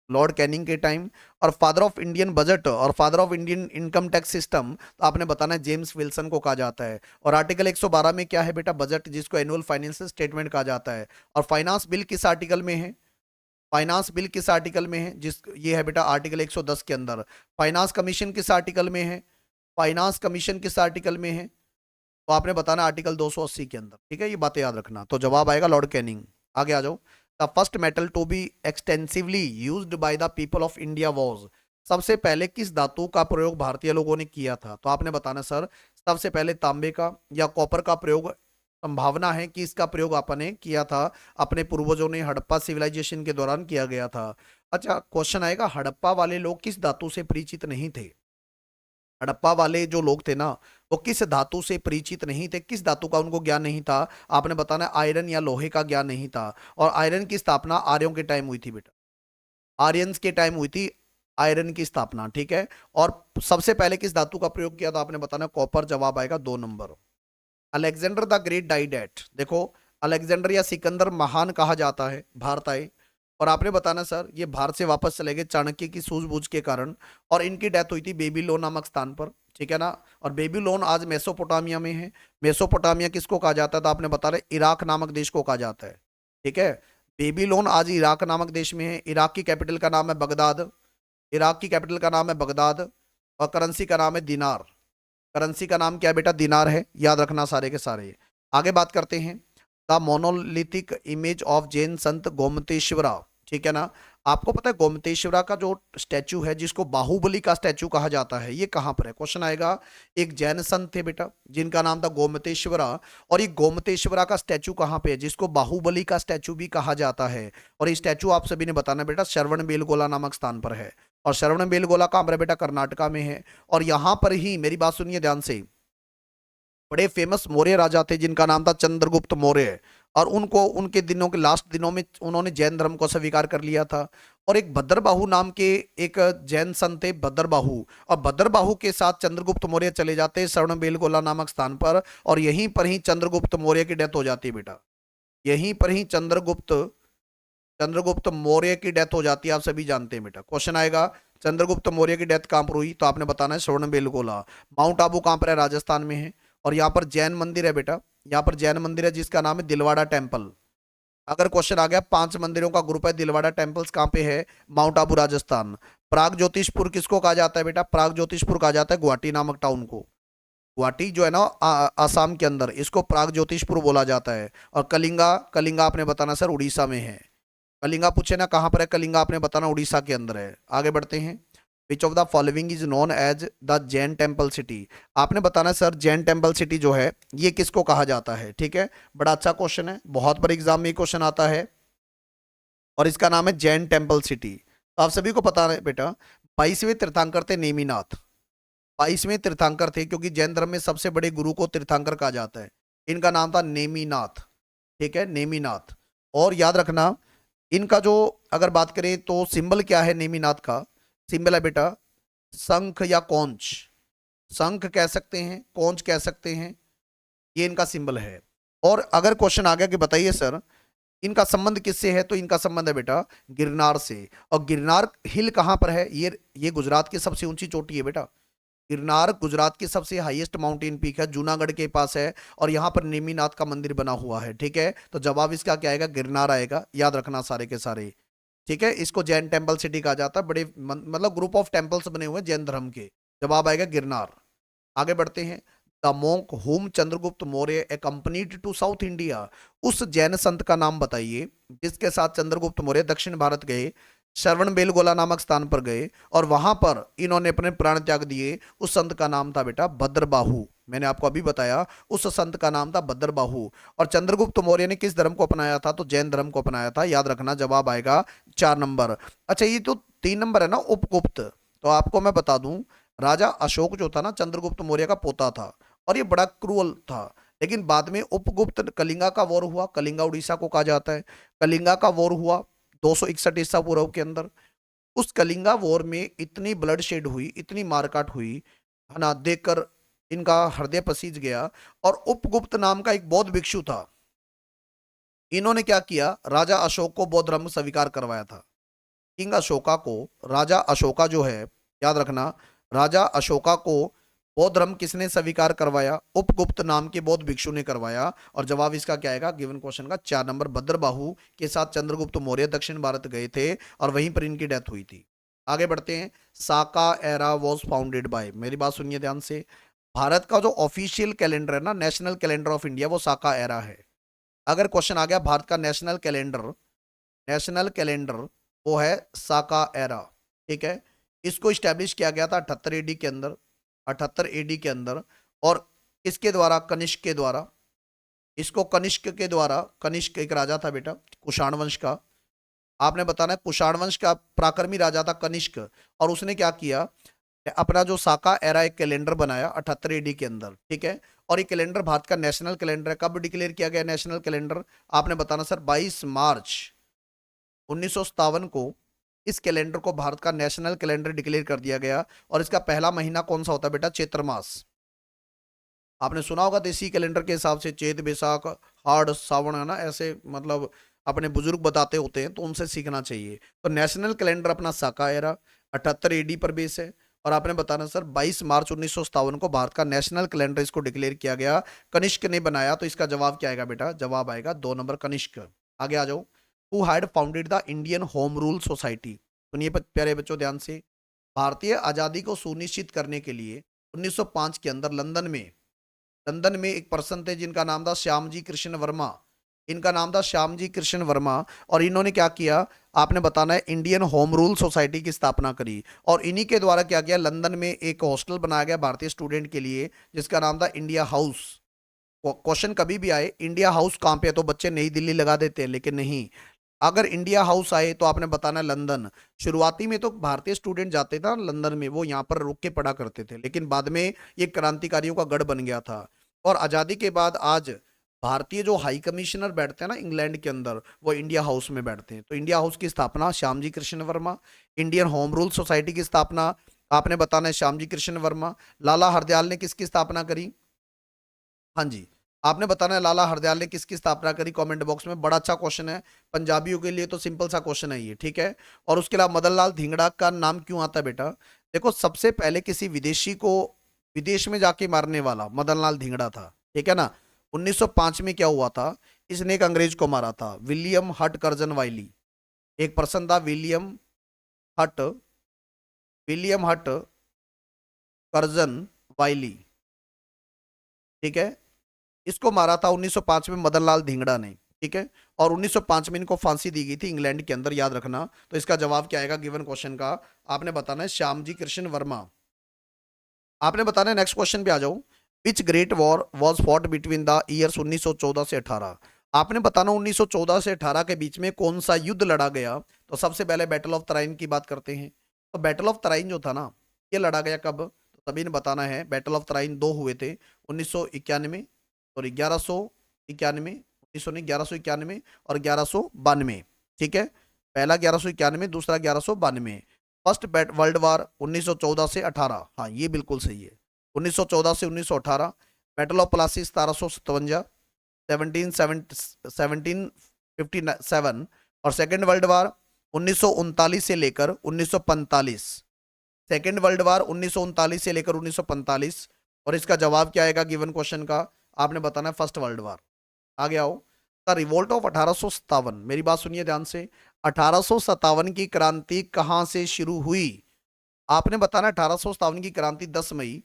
लॉर्ड कैनिंग के टाइम। और फादर ऑफ इंडियन बजट और father of Indian income tax system, तो आपने बताना है जेम्स विल्सन को कहा जाता है। और आर्टिकल 112 में क्या है बेटा, बजट, जिसको एनुअल फाइनेंशियल स्टेटमेंट कहा जाता है। और फाइनेंस बिल किस आर्टिकल में है, फाइनेंस बिल किस आर्टिकल में है? ये है बेटा आर्टिकल 110 के अंदर। फाइनेंस कमीशन किस आर्टिकल में है? फाइनेंस कमीशन किस आर्टिकल में है? तो आपने बताना आर्टिकल 280 के अंदर। ठीक है, ये बातें याद रखना। तो जवाब आएगा लॉर्ड कैनिंग। आगे आ जाओ। The first metal to be extensively used by the people of India was, सबसे पहले किस धातु का प्रयोग भारतीय लोगों ने किया था? तो आपने बताना सर सबसे पहले तांबे का या कॉपर का प्रयोग, संभावना है कि इसका प्रयोग आपने किया था, अपने पूर्वजों ने हड़प्पा सिविलाइजेशन के दौरान किया गया था। अच्छा क्वेश्चन आएगा, हड़प्पा वाले लोग किस धातु से परिचित नहीं थे? हड़प्पा वाले जो लोग थे ना, वो किस धातु से परिचित नहीं थे, किस धातु का उनको ज्ञान नहीं था? आपने बताना आयरन या लोहे का ज्ञान नहीं था। और आयरन की स्थापना आर्यों के टाइम हुई थी बेटा, आर्यंस के टाइम हुई थी आयरन की स्थापना। ठीक है, और सबसे पहले किस धातु का प्रयोग किया था? आपने बताना कॉपर। जवाब आएगा 2 number. Alexander the great died eight, देखो अलेक्जेंडर या सिकंदर महान कहा जाता है, भारत आए। और आपने बताना सर ये भारत से वापस चले गए चाणक्य की सूझबूझ के कारण, और इनकी डेथ हुई थी बेबीलोन नामक स्थान पर। ठीक है ना, और बेबीलोन आज मेसोपोटामिया में है। मेसोपोटामिया किसको कहा जाता है? तो आपने बता रहे इराक नामक देश को कहा जाता है। ठीक है, बेबीलोन आज इराक नामक देश में है। इराक की कैपिटल का नाम है बगदाद, इराक की कैपिटल का नाम है बगदाद, और करेंसी का नाम है दिनार। करेंसी का नाम क्या है बेटा? दिनार है, याद रखना सारे के सारे। आगे बात करते हैं, the monolithic image of Jain संत गोमतेश्वरा। ठीक है ना, आपको पता है गोमतेश्वरा का जो स्टैचू है, जिसको बाहुबली का स्टैचू कहा जाता है, ये कहाँ पर है? क्वेश्चन आएगा। एक जैन संत थे बेटा जिनका नाम था गोमतेश्वरा, और ये गोमतेश्वरा का स्टैचू कहाँ पे है, जिसको बाहुबली का स्टैचू भी कहा जाता है? और ये स्टैचू आप सभी ने बताना बेटा श्रवण बेलगोला नामक स्थान पर है। और श्रवण बेलगोला कहाँ पर है बेटा? कर्नाटका में है। और यहां पर ही मेरी बात सुनिए ध्यान से, बड़े फेमस मौर्य राजा थे जिनका नाम था चंद्रगुप्त मौर्य, और उनको उनके दिनों के लास्ट दिनों में उन्होंने जैन धर्म को स्वीकार कर लिया था। और एक भद्रबाहु नाम के एक जैन संत थे भद्रबाहु, और भद्रबाहु के साथ चंद्रगुप्त मौर्य चले जाते हैं श्रवण बेलगोला नामक स्थान पर, और यहीं पर ही चंद्रगुप्त मौर्य की डेथ हो जाती है बेटा। यहीं पर ही चंद्रगुप्त चंद्रगुप्त मौर्य की डेथ हो जाती है, आप सभी जानते हैं बेटा। क्वेश्चन आएगा चंद्रगुप्त मौर्य की डेथ कहां पर हुई? तो आपने बताना है श्रवण बेलगोला। माउंट आबू कहां पर है? राजस्थान में है। और यहाँ पर जैन मंदिर है बेटा, यहाँ पर जैन मंदिर है जिसका नाम है दिलवाड़ा टेम्पल। अगर क्वेश्चन आ गया 5 मंदिरों का ग्रुप है दिलवाड़ा टेम्पल्स, कहाँ पे है? माउंट आबू राजस्थान। प्राग ज्योतिषपुर किसको कहा जाता है बेटा? प्राग ज्योतिषपुर कहा जाता है गुवाहाटी नामक टाउन को। गुवाहाटी जो है ना आसाम के अंदर, इसको प्राग ज्योतिषपुर बोला जाता है। और कलिंगा, कलिंगा आपने बताना सर उड़ीसा में है। कलिंगा पूछे ना कहाँ पर है कलिंगा, आपने बताना उड़ीसा के अंदर है। आगे बढ़ते हैं, which of the following is known as the Jain temple city. आपने बताना सर जैन टेम्पल सिटी जो है ये किसको कहा जाता है? ठीक है, बड़ा अच्छा क्वेश्चन है, बहुत बार एग्जाम में क्वेश्चन आता है, और इसका नाम है जैन टेम्पल सिटी। तो आप सभी को पता है बेटा 22वें तीर्थंकर थे नेमीनाथ। 22वें तीर्थंकर थे, क्योंकि जैन धर्म में सबसे बड़े गुरु को तीर्थंकर कहा जाता है। इनका नाम था नेमीनाथ। ठीक है, नेमीनाथ। और याद रखना इनका जो अगर बात करें तो सिंबल क्या है नेमीनाथ का? सिंबल है बेटा शंख या कौंच। शंख कह सकते हैं, कौंच कह सकते हैं, ये इनका सिंबल है। और अगर क्वेश्चन आ गया कि बताइए सर इनका संबंध किससे है, तो इनका संबंध है बेटा गिरनार से। और गिरनार हिल कहां पर है? ये गुजरात की सबसे ऊंची चोटी है बेटा। गिरनार गुजरात की सबसे हाईएस्ट माउंटेन पीक है, जूनागढ़ के पास है, और यहाँ पर नेमीनाथ का मंदिर बना हुआ है। ठीक है, तो जवाब इसका क्या आएगा? गिरनार आएगा, याद रखना सारे के सारे। ठीक है, इसको जैन टेम्पल सिटी कहा जाता है, बड़े मतलब ग्रुप ऑफ टेम्पल्स बने हुए हैं जैन धर्म के। जवाब आएगा गिरनार। आगे बढ़ते हैं, the monk whom Chandragupta Maurya accompanied to south India. उस जैन संत का नाम बताइए जिसके साथ चंद्रगुप्त मौर्य दक्षिण भारत गए, श्रवण बेलगोला नामक स्थान पर गए, और वहां पर इन्होंने अपने प्राण त्याग दिए। उस संत का नाम था बेटा भद्रबाहु। मैंने आपको अभी बताया उस संत का नाम था भद्रबाहु। और चंद्रगुप्त मौर्य ने किस धर्म को अपनाया था? तो जैन धर्म को अपनाया था, याद रखना। जवाब आएगा 4 नंबर। अच्छा ये तो 3 नंबर है ना उपगुप्त, तो आपको मैं बता दूं राजा अशोक जो था ना चंद्रगुप्त मौर्य का पोता था, और ये बड़ा क्रूअल था। लेकिन बाद में उपगुप्त कलिंगा का वॉर हुआ, कलिंगा उड़ीसा को कहा जाता है। कलिंगा का वॉर हुआ 261 ईसा पूर्व के अंदर। उस कलिंगा वॉर में इतनी ब्लड शेड हुई, इतनी मारकाट हुई है ना, देखकर इनका हृदय पसीज गया। और उपगुप्त नाम का एक बौद्ध भिक्षु था, इन्होंने क्या किया? राजा अशोक को बौद्ध धर्म स्वीकार करवाया था। किंग अशोका को, राजा अशोका जो है, याद रखना, राजा अशोका को बौद्ध धर्म किसने स्वीकार करवाया? उपगुप्त नाम के बौद्ध भिक्षु ने करवाया। और जवाब इसका क्या आएगा गिवन क्वेश्चन का 4 नंबर। भद्रबाहु के साथ चंद्रगुप्त मौर्य दक्षिण भारत गए थे और वहीं पर इनकी डेथ हुई थी। आगे बढ़ते हैं। साका एरा वॉज फाउंडेड बाय, मेरी बात सुनिए ध्यान से। भारत का जो ऑफिशियल कैलेंडर है ना, नेशनल कैलेंडर ऑफ इंडिया, वो साका एरा है। अगर क्वेश्चन आ गया भारत का नेशनल कैलेंडर, नेशनल कैलेंडर वो है साका एरा, ठीक है। इसको स्टैब्लिश किया गया था 78 एडी के अंदर, 78 एडी के अंदर। और इसके द्वारा, कनिष्क के द्वारा, इसको कनिष्क के द्वारा, कनिष्क एक राजा था बेटा कुषाण वंश का, आपने बताना है कुषाण वंश का पराक्रमी राजा था कनिष्क। और उसने क्या किया, अपना जो साका एरा एक कैलेंडर बनाया 78 एडी के अंदर, ठीक है। और ये कैलेंडर भारत का नेशनल कैलेंडर है। कब डिक्लेयर किया गया नेशनल कैलेंडर? आपने बताना सर 22 मार्च 1957 को इस कैलेंडर को भारत का नेशनल कैलेंडर डिक्लेयर कर दिया गया। और इसका पहला महीना कौन सा होता है बेटा? चैत्र मास। आपने सुना होगा देसी कैलेंडर के हिसाब से चैत बैसाख हाड़ सावन, है ना, ऐसे मतलब अपने बुजुर्ग बताते होते हैं, तो उनसे सीखना चाहिए। तो नेशनल कैलेंडर अपना साका एरा 78 एडी पर बेस है। और आपने बताना सर 22 मार्च 1957 को भारत का नेशनल कैलेंडर इसको डिक्लेयर किया गया, कनिष्क ने बनाया। तो इसका जवाब क्या आएगा बेटा? जवाब आएगा 2 नंबर कनिष्क। आगे आ जाओ। Who had founded the Indian home rule society? सुनिए प्यारे बच्चों ध्यान से। भारतीय आजादी को सुनिश्चित करने के लिए 1905 के अंदर लंदन में एक पर्सन थे जिनका नाम था श्यामजी कृष्ण वर्मा। इनका नाम था श्यामजी कृष्ण वर्मा। और इन्होंने क्या किया, आपने बताना है, इंडियन होम रूल सोसाइटी की स्थापना करी। और इन्हीं के द्वारा क्या किया, लंदन में एक हॉस्टल बनाया गया भारतीय स्टूडेंट के लिए, जिसका नाम था इंडिया हाउस। क्वेश्चन कभी भी आए इंडिया हाउस कहाँ पे है, तो बच्चे नई दिल्ली लगा देते हैं, लेकिन नहीं, अगर इंडिया हाउस आए तो आपने बताना लंदन। शुरुआती में तो भारतीय स्टूडेंट जाते थे लंदन में, वो यहाँ पर रुक के पढ़ा करते थे, लेकिन बाद में ये क्रांतिकारियों का गढ़ बन गया था। और आज़ादी के बाद आज भारतीय जो हाई कमिश्नर बैठते हैं ना इंग्लैंड के अंदर, वो इंडिया हाउस में बैठते हैं। तो इंडिया हाउस की स्थापना Shyamji Krishna Verma. Indian home rule society की स्थापना आपने बताना है श्यामजी कृष्ण वर्मा। लाला हरदयाल ने किसकी स्थापना करी? हाँ जी, आपने बताना है लाला हरदयाल ने किसकी स्थापना करी, कमेंट बॉक्स में। बड़ा अच्छा क्वेश्चन है, पंजाबियों के लिए तो सिंपल सा क्वेश्चन है ये, ठीक है। और उसके अलावा मदन लाल धिंगड़ा का नाम क्यों आता है बेटा? देखो, सबसे पहले किसी विदेशी को विदेश में जाके मारने वाला मदन लाल धिंगड़ा था, ठीक है ना। 1905 में क्या हुआ था, इसने एक अंग्रेज को मारा था, विलियम हट कर्जन वाइली। एक पर्सन था हट विलियम हट कर्जन वाइली, ठीक है। इसको मारा था 1905 में मदन लाल धिंगड़ा ने, ठीक है। और 1905 में इनको फांसी दी गई थी इंग्लैंड के अंदर, याद रखना। तो इसका जवाब क्या आएगा गिवन क्वेश्चन का? आपने बताना है श्यामजी कृष्ण वर्मा। आपने बताना है, नेक्स्ट क्वेश्चन पे आ जाओ। Which great war was fought between the years 1914 से 18? आपने बताना 1914 से 18 के बीच में कौन सा युद्ध लड़ा गया। तो सबसे पहले बैटल ऑफ तराइन की बात करते हैं। तो बैटल ऑफ तराइन जो था ना, ये लड़ा गया कब? तो सभी ने बताना है। बैटल ऑफ तराइन 2 हुए थे, 1991 और 1191, 1191 और 1192, ठीक है। पहला 1191, दूसरा 1192। फर्स्ट वर्ल्ड वार 1914 से 18, हाँ ये बिल्कुल सही है, 1914 से 1918। Battle of Plassey 1757, 1757। और सेकेंड वर्ल्ड वार 1939 से लेकर 1945। सेकेंड वर्ल्ड वार 1939 से लेकर 1945। और इसका जवाब क्या आएगा गिवन क्वेश्चन का? आपने बताना है फर्स्ट वर्ल्ड वार। आगे आओ। द रिवोल्ट ऑफ 1857, मेरी बात सुनिए ध्यान से। 1857 की क्रांति कहां से शुरू हुई? आपने बताना 1857 की क्रांति 10 मई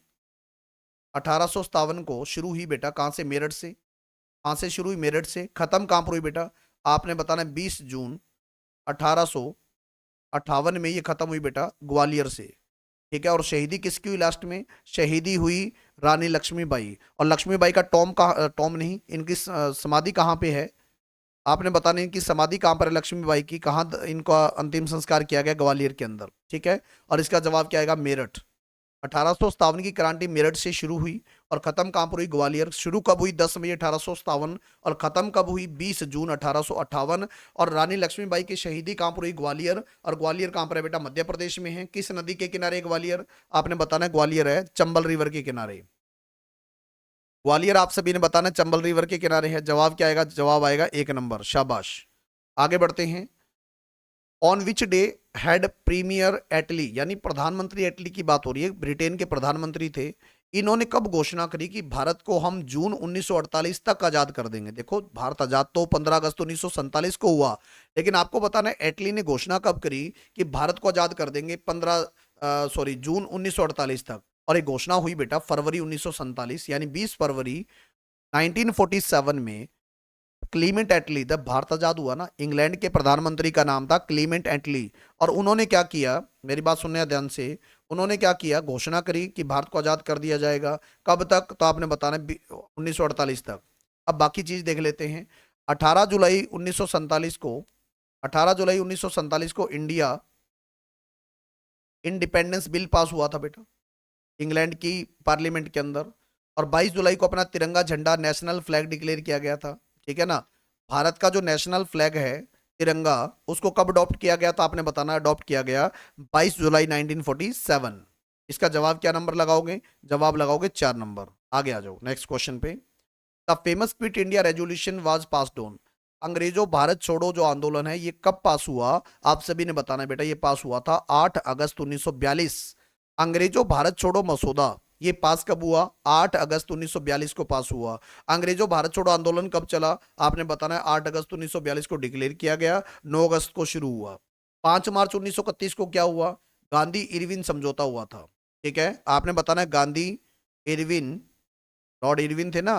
1857 को शुरू हुई बेटा। कहां से? मेरठ से। कहां से शुरू हुई? मेरठ से। खत्म कहां पर हुई बेटा? आपने बताना 20 जून 1858 में ये खत्म हुई बेटा, ग्वालियर से, ठीक है। और शहीदी किसकी हुई लास्ट में? शहीदी हुई रानी लक्ष्मीबाई। और लक्ष्मीबाई का टॉम नहीं, इनकी समाधि कहाँ पे है? आपने बताना इनकी समाधि कहाँ पर है लक्ष्मीबाई की, कहाँ इनका अंतिम संस्कार किया गया? ग्वालियर के अंदर, ठीक है। और इसका जवाब क्या आएगा? मेरठ। 1857 की क्रांति मेरठ से शुरू हुई और खत्म कहां पर हुई? ग्वालियर। शुरू कब हुई? 10 मई 1857। और खत्म कब हुई? 20 जून 1858। और रानी लक्ष्मीबाई की शहीदी कहां पर हुई? ग्वालियर। और ग्वालियर कहां पर है बेटा? मध्य प्रदेश में है। किस नदी के किनारे ग्वालियर? आपने बताना है ग्वालियर है चंबल रिवर के किनारे। ग्वालियर आप सभी ने बताना चंबल रिवर के किनारे है। जवाब क्या आएगा? जवाब आएगा 1 नंबर, शाबाश। आगे बढ़ते हैं। On which day had premier Attlee, यानी प्रधानमंत्री एटली की बात हो रही है, ब्रिटेन के प्रधानमंत्री थे, इन्होंने कब घोषणा करी कि भारत को हम जून 1948 तक आजाद कर देंगे। देखो भारत आजाद तो 15 अगस्त 1947 को हुआ, लेकिन आपको बताना है एटली ने घोषणा कब करी कि भारत को आजाद कर देंगे जून 1948 तक। और एक घोषणा हुई बेटा फरवरी 1947 यानी 20 फरवरी 1947 में। क्लीमेंट एटली, जब भारत आजाद हुआ ना, इंग्लैंड के प्रधानमंत्री का नाम था क्लीमेंट एटली। और उन्होंने क्या किया, मेरी बात सुनने ध्यान से, उन्होंने क्या किया, घोषणा करी कि भारत को आजाद कर दिया जाएगा। कब तक, तो आपने बताना 1948 तक। अब बाकी चीज देख लेते हैं। 18 जुलाई 1947 को 18 जुलाई 1947 को इंडिया इंडिपेंडेंस बिल पास हुआ था बेटा, इंग्लैंड की पार्लियामेंट के अंदर। और 22 जुलाई को अपना तिरंगा झंडा नेशनल फ्लैग डिक्लेयर किया गया था। ठीक है ना। भारत का जो नेशनल फ्लैग है तिरंगा, उसको कब अडॉप्ट किया गया, तो आपने बताना अडॉप्ट किया गया 22 जुलाई 1947। इसका जवाब क्या नंबर लगाओगे, जवाब लगाओगे 4 नंबर। आगे आ जाओ नेक्स्ट क्वेश्चन पे। The famous quit India resolution was passed on. अंग्रेजों भारत छोड़ो जो आंदोलन है ये कब पास हुआ, आप सभी ने बताना है बेटा। ये पास हुआ था 8 अगस्त 1942। अंग्रेजों भारत छोड़ो मसौदा ये पास कब हुआ, 8 अगस्त 1942 को पास हुआ। अंग्रेजों भारत छोड़ो आंदोलन कब चला, आपने बताना है 8 अगस्त 1942 को डिक्लेयर किया गया, 9 अगस्त को शुरू हुआ। 5 मार्च 1931 को क्या हुआ, गांधी इरविन समझौता हुआ था। ठीक है, आपने बताना है गांधी इरविन, लॉर्ड इरविन थे ना,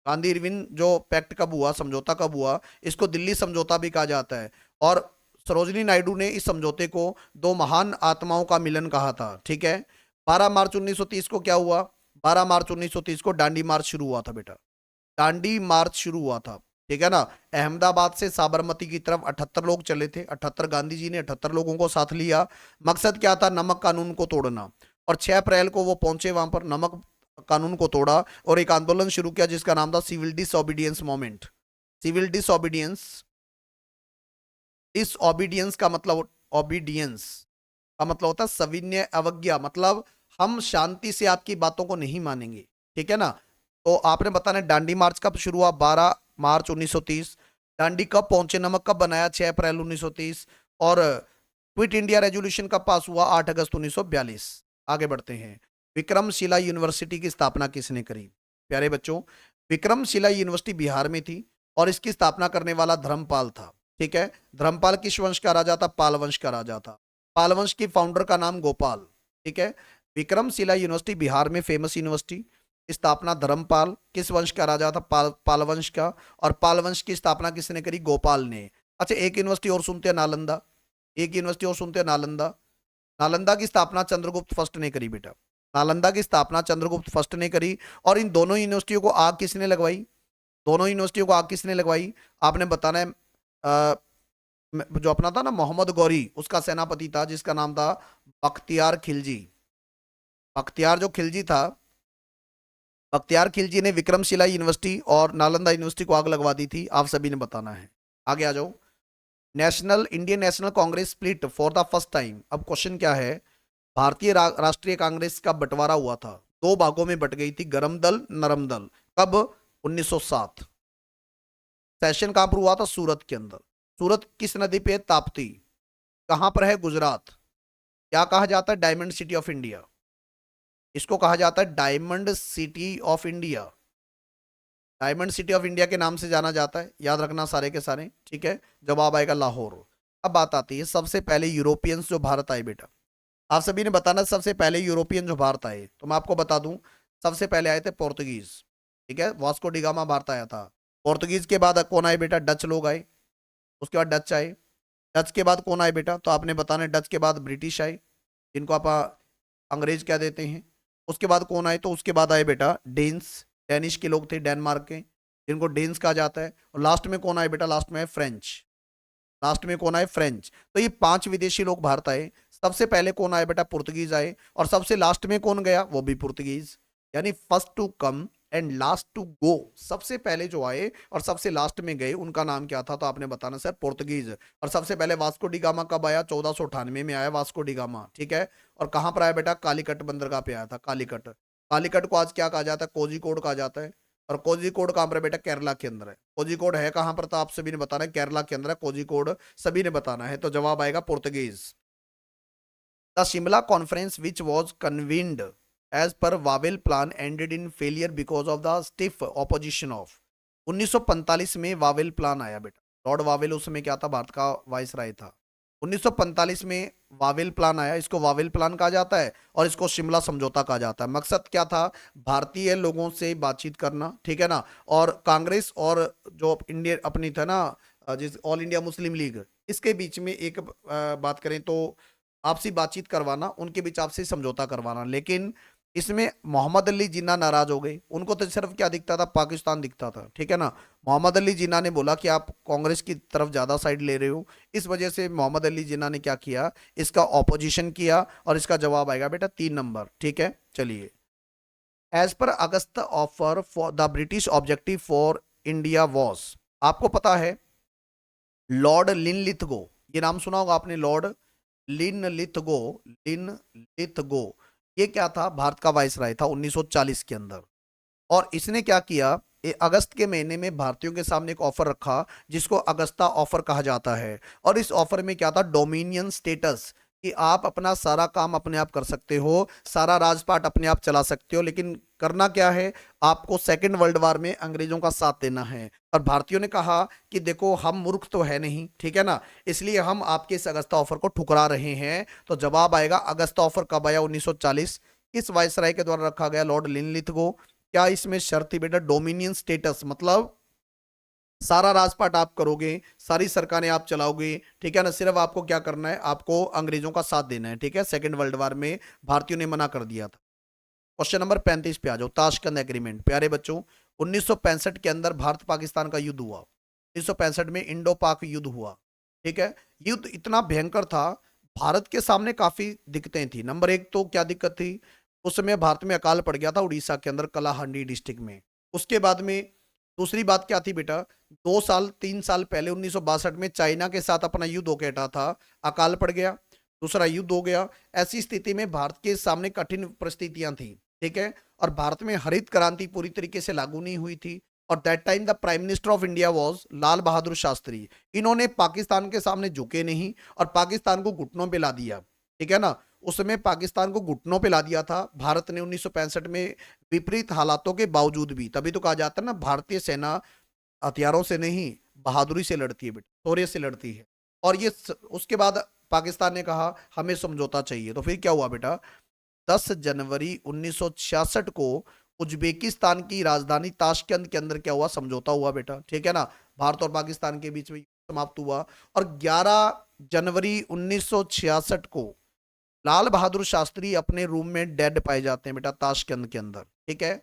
गांधी इरविन जो पैक्ट कब हुआ, समझौता कब हुआ, इसको दिल्ली समझौता भी कहा जाता है। और सरोजिनी नायडू ने इस समझौते को दो महान आत्माओं का मिलन कहा था। ठीक है। 12 मार्च 1930 को क्या हुआ, 12 मार्च 1930 को दांडी मार्च शुरू हुआ था बेटा, दांडी मार्च शुरू हुआ था। ठीक है ना। अहमदाबाद से साबरमती की तरफ 78 लोग चले थे, 78 गांधी जी ने 78 लोगों को साथ लिया। मकसद क्या था, नमक कानून को तोड़ना। और 6 अप्रैल को वो पहुंचे वहां पर, नमक कानून को तोड़ा और एक आंदोलन शुरू किया जिसका नाम था civil disobedience movement. Civil disobedience, disobedience का मतलब, ओबीडियंस का मतलब होता है सविनय अवज्ञा, मतलब हम शांति से आपकी बातों को नहीं मानेंगे। ठीक है ना। तो आपने बताना दांडी मार्च कब शुरू हुआ, 12 मार्च 1930। दांडी कब पहुंचे, नमक कब बनाया, 6 अप्रैल 1930। और क्विट इंडिया रेजोल्यूशन कब पास हुआ, 8 अगस्त 1942। आगे बढ़ते हैं। विक्रमशिला यूनिवर्सिटी की स्थापना किसने करी, प्यारे बच्चों। विक्रमशिला यूनिवर्सिटी बिहार में थी और इसकी स्थापना करने वाला धर्मपाल था। ठीक है। धर्मपाल किस वंश का राजा था, पाल वंश का राजा था। पाल वंश की फाउंडर का नाम गोपाल। ठीक है। विक्रमशिला यूनिवर्सिटी बिहार में फेमस यूनिवर्सिटी, स्थापना धर्मपाल, किस वंश का राजा था, पाल वंश का। और पाल वंश की स्थापना किसने करी, गोपाल ने। अच्छा एक यूनिवर्सिटी और सुनते हैं, नालंदा। एक यूनिवर्सिटी और सुनते हैं, नालंदा। नालंदा की स्थापना चंद्रगुप्त फर्स्ट ने करी बेटा, नालंदा की स्थापना चंद्रगुप्त फर्स्ट ने करी। और इन दोनों यूनिवर्सिटियों को आग किसने लगवाई, दोनों यूनिवर्सिटियों को आग किसने लगवाई, आपने बताना है। जो अपना था ना मोहम्मद गौरी, उसका सेनापति था जिसका नाम था बख्तियार खिलजी। बख्तियार जो खिलजी था, बख्तियार खिलजी ने विक्रमशिला यूनिवर्सिटी और नालंदा यूनिवर्सिटी को आग लगवा दी थी, आप सभी ने बताना है। आगे आ जाओ। Indian national Congress split for the first time. अब क्वेश्चन क्या है, भारतीय राष्ट्रीय कांग्रेस का बंटवारा हुआ था, दो भागों में बट गई थी, गरम दल नरम दल। कब, 1907। सेशन कहां पर हुआ था, सूरत के अंदर। सूरत किस नदी पे है, ताप्ती। कहां पर है, गुजरात। क्या कहा जाता है, डायमंड सिटी ऑफ इंडिया। इसको कहा जाता है diamond city of India. Diamond city of India के नाम से जाना जाता है, याद रखना सारे के सारे। ठीक है। जवाब आएगा लाहौर। अब बात आती है सबसे पहले यूरोपियंस जो भारत आए बेटा, आप सभी ने बताना सबसे पहले यूरोपियन जो भारत आए। तो मैं आपको बता दूं, सबसे पहले आए थे पोर्तुगीज। ठीक है, वास्को डिगामा भारत आया था। पोर्तुगीज के बाद कौन आए बेटा, डच लोग आए। उसके बाद डच आए। डच के बाद कौन आए बेटा, तो आपने बताना है डच के बाद ब्रिटिश आए, जिनको आप अंग्रेज कह देते हैं। उसके बाद कौन आए, तो उसके बाद आए बेटा डेन्स, डेनिश के लोग थे, डेनमार्क के, जिनको डेन्स कहा जाता है। और लास्ट में कौन आए बेटा, लास्ट में है फ्रेंच। लास्ट में कौन आए, फ्रेंच। तो ये 5 विदेशी लोग भारत आए। सबसे पहले कौन आए बेटा, पुर्तगीज आए। और सबसे लास्ट में कौन गया, वो भी पुर्तगीज। यानी first to come and last to go, सबसे पहले जो आए और सबसे लास्ट में गए उनका नाम क्या था, तो आपने बताना सर पुर्तगीज। और सबसे पहले वास्को डिगामा कब आया, 1498 में आया वास्को डिगामा। ठीक है। और कहां पर आया बेटा, कालीकट बंदरगाह पे आया था, कालीकट। कालीकट को आज क्या कहा जाता है, कोझिकोड कहा जाता है। और कोझिकोड कहां पर है बेटा, केरला के अंदर है। कोझिकोड है कहां पर, तो आप सभी ने बताना है केरला के अंदर है कोझिकोड, सभी ने बताना है। तो जवाब आएगा Portuguese. The Shimla conference which was convened, as per Wavell plan ended in failure because of the stiff opposition of. 1945 में वावेल प्लान आया बेटा। लॉर्ड वावेल उस समय क्या था, भारत का वाइसराय था। 1945 में वावेल प्लान आया, इसको वावेल प्लान कहा जाता है और इसको शिमला समझौता कहा जाता है। मकसद क्या था, भारतीय लोगों से बातचीत करना, ठीक है ना, और कांग्रेस और जो इंडिया अपनी था ना, जिस ऑल इंडिया मुस्लिम लीग, इसके बीच में एक बात करें तो आपसी बातचीत करवाना, उनके बीच आपसी समझौता करवाना। लेकिन इसमें मोहम्मद अली जिन्ना नाराज हो गए, उनको तो सिर्फ क्या दिखता था, पाकिस्तान दिखता था, ठीक है ना। मोहम्मद अली जिन्ना ने बोला कि आप कांग्रेस की तरफ ज्यादा साइड ले रहे हो, इस वजह से मोहम्मद अली जिन्ना ने क्या किया, इसका ऑपोजिशन किया और इसका जवाब आएगा बेटा 3 नंबर, ठीक है। चलिए, as per August offer for the British objective for India was, आपको पता है लॉर्ड लिनलिथगो, ये नाम सुना होगा आपने, लॉर्ड लिनलिथगो, लिनलिथगो, ये क्या था, भारत का वाइसराय था 1940 के अंदर। और इसने क्या किया, अगस्त के महीने में भारतीयों के सामने एक ऑफर रखा जिसको अगस्ता ऑफर कहा जाता है। और इस ऑफर में क्या था, डोमिनियन स्टेटस, कि आप अपना सारा काम अपने आप कर सकते हो, सारा राजपाट अपने आप चला सकते हो, लेकिन करना क्या है, आपको सेकेंड वर्ल्ड वॉर में अंग्रेजों का साथ देना है। और भारतीयों ने कहा कि देखो हम मूर्ख तो है नहीं, ठीक है ना, इसलिए हम आपके इस अगस्ता ऑफर को ठुकरा रहे हैं। तो जवाब आएगा अगस्ता ऑफर कब आया, 1940। किस वाइसराय के द्वारा रखा गया, लॉर्ड लिनलिथगो। क्या इसमें शर्त थी बेटा, डोमिनियन स्टेटस, मतलब सारा राजपाट आप करोगे, सारी सरकारें आप चलाओगे, ठीक है ना, सिर्फ आपको क्या करना है, आपको अंग्रेजों का साथ देना है, ठीक है। सेकेंड वर्ल्ड वॉर में भारतीयों ने मना कर दिया था। क्वेश्चन नंबर 35 पे आ जाओ, ताशकंद एग्रीमेंट। प्यारे बच्चों, 1965 के अंदर भारत पाकिस्तान का युद्ध हुआ। 1965 में इंडो पाक युद्ध हुआ, ठीक है। युद्ध इतना भयंकर था, भारत के सामने काफी दिक्कतें थी। नंबर एक तो क्या दिक्कत थी, उस समय भारत में अकाल पड़ गया था उड़ीसा के अंदर कलाहांडी डिस्ट्रिक्ट में। उसके बाद में दूसरी बात क्या थी बेटा, 2 साल 3 साल पहले 1962 में चाइना के साथ अपना युद्ध होके हटा था, अकाल पड़ गया, दूसरा युद्ध हो गया। ऐसी स्थिति में भारत के सामने कठिन परिस्थितियां थी, ठीक है। और भारत में हरित क्रांति पूरी तरीके से लागू नहीं हुई थी। और that time the prime minister of India was Lal Bahadur Shastri. इन्होंने पाकिस्तान के सामने झुके नहीं और पाकिस्तान को घुटनों पे ला दिया, ठीक है ना। उस समय पाकिस्तान को घुटनों पे ला दिया था भारत ने 1965 में, विपरीत हालातों के बावजूद भी। तभी तो कहा जाता है ना, भारतीय सेना हथियारों से नहीं बहादुरी से लड़ती है बेटा, शौर्य से लड़ती है। और ये उसके बाद पाकिस्तान ने कहा हमें समझौता चाहिए, तो फिर क्या हुआ बेटा, 10 जनवरी 1966 को उज्बेकिस्तान की राजधानी ताशकंद के अंदर क्या हुआ, समझौता हुआ बेटा, ठीक है ना। भारत और पाकिस्तान के बीच में समाप्त हुआ। और 11 जनवरी 1966 को लाल बहादुर शास्त्री अपने रूम में डेड पाए जाते हैं बेटा, ताशकंद के अंदर, ठीक है।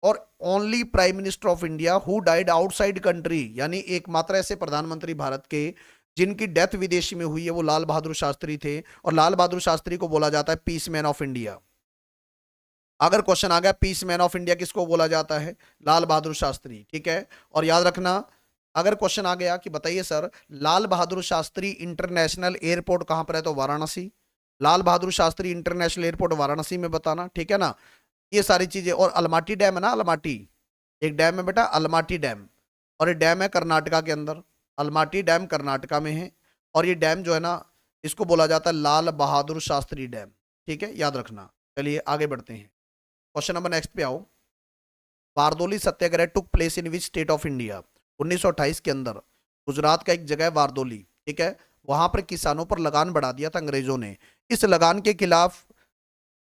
और only prime minister of India who died outside country, यानी एकमात्र ऐसे प्रधानमंत्री भारत के जिनकी डेथ विदेशी में हुई है, वो लाल बहादुर शास्त्री थे। और लाल बहादुर शास्त्री को बोला जाता है पीस मैन ऑफ इंडिया। अगर क्वेश्चन आ गया पीस मैन ऑफ इंडिया किसको बोला जाता है, लाल बहादुर शास्त्री, ठीक है। और याद रखना, अगर क्वेश्चन आ गया कि बताइए सर लाल बहादुर शास्त्री इंटरनेशनल एयरपोर्ट कहां पर है, तो वाराणसी। लाल बहादुर शास्त्री इंटरनेशनल एयरपोर्ट वाराणसी में बताना, ठीक है ना। ये सारी चीजें। और अलमाटी डैम है ना, अलमाटी एक डैम है बेटा, अलमाटी डैम। और ये डैम है कर्नाटका के अंदर, अलमाटी डैम कर्नाटका में है। और ये डैम जो है ना, इसको बोला जाता है लाल बहादुर शास्त्री डैम, ठीक है, याद रखना। चलिए आगे बढ़ते हैं, क्वेश्चन नंबर नेक्स्ट पे आओ। Bardoli Satyagraha took place in which state of India, 1928 के अंदर। गुजरात का एक जगह है बारदोली, ठीक है। वहां पर किसानों पर लगान बढ़ा दिया था अंग्रेजों ने। इस लगान के खिलाफ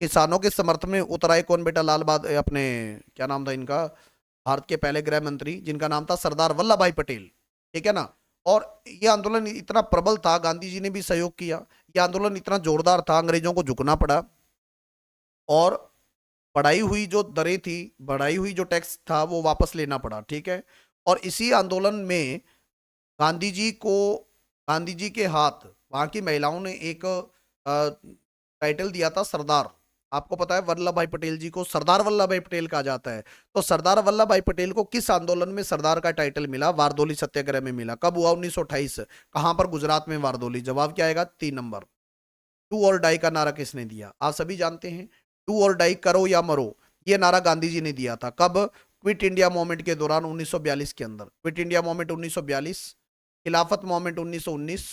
किसानों के समर्थन में उतर आए कौन बेटा, लाल बहादुर, अपने क्या नाम था इनका, भारत के पहले गृह मंत्री जिनका नाम था सरदार वल्लभ भाई पटेल, ठीक है ना। और ये आंदोलन इतना प्रबल था, गांधी जी ने भी सहयोग किया। ये आंदोलन इतना जोरदार था, अंग्रेजों को झुकना पड़ा। और बढ़ाई हुई जो दरें थी, बढ़ाई हुई जो टैक्स था, वो वापस लेना पड़ा, ठीक है। और इसी आंदोलन में गांधी जी को, गांधी जी के हाथ वहां की महिलाओं ने एक टाइटल दिया था सरदार। आपको पता है वल्लभ भाई पटेल जी को सरदार वल्लभ भाई पटेल कहा जाता है। तो सरदार वल्लभ भाई पटेल को किस आंदोलन में सरदार का टाइटल मिला, बारदोली सत्याग्रह में मिला। कब हुआ, 1928। कहां पर, गुजरात में, बारदोली। जवाब क्या आएगा, 3 नंबर। डू और डाई का नारा किसने दिया, आप सभी जानते हैं। डू और डाई, करो या मरो, ये नारा गांधी जी ने दिया था। कब, क्विट इंडिया मूवमेंट के दौरान 1942 के अंदर। क्विट इंडिया मूवमेंट 1942, खिलाफत मूवमेंट 1919,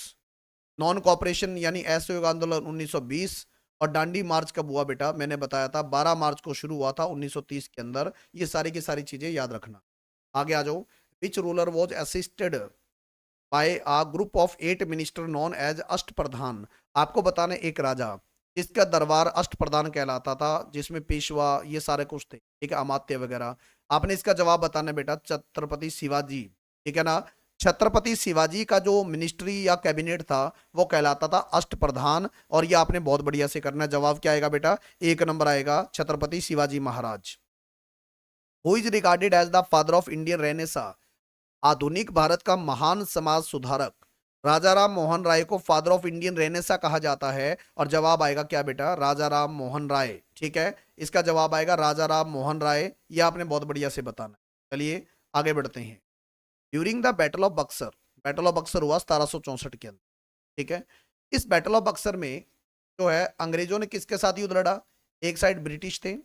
नॉन कॉपरेशन यानी असहयोग आंदोलन 1920, और दांडी मार्च कब हुआ बेटा, मैंने बताया था 12 मार्च को शुरू हुआ था 1930 के अंदर। ये सारी की सारी चीजें याद रखना। आगे आ जाओ। Which ruler was assisted by a group of 8 minister known as Ashtapradhan. आपको बताना है एक राजा जिसका दरबार अष्टप्रधान कहलाता था, जिसमें पेशवा ये सारे कुछ थे, ठीक है, अमात्य वगैरह। आपने इसका जवाब बताना है बेटा, छत्रपति शिवाजी, ठीक है ना। छत्रपति शिवाजी का जो मिनिस्ट्री या कैबिनेट था वो कहलाता था अष्टप्रधान। और ये आपने बहुत बढ़िया से करना है। जवाब क्या आएगा बेटा, एक नंबर आएगा Chhatrapati Shivaji Maharaj. Who is regarded as the father of Indian renaissance. आधुनिक भारत का महान समाज सुधारक राजा राम मोहन राय को फादर ऑफ इंडियन रेनेसा कहा जाता है। और जवाब आएगा क्या बेटा, राजा राम मोहन राय, ठीक है। इसका जवाब आएगा राजा राम मोहन राय। ये आपने बहुत बढ़िया से बताना है। चलिए आगे बढ़ते हैं। During the battle of Buxar, battle of Buxar हुआ 1764 के अंदर, ठीक है। इस बैटल ऑफ बक्सर में जो है अंग्रेजों ने किसके साथ युद्ध लड़ा, एक साइड ब्रिटिश थे,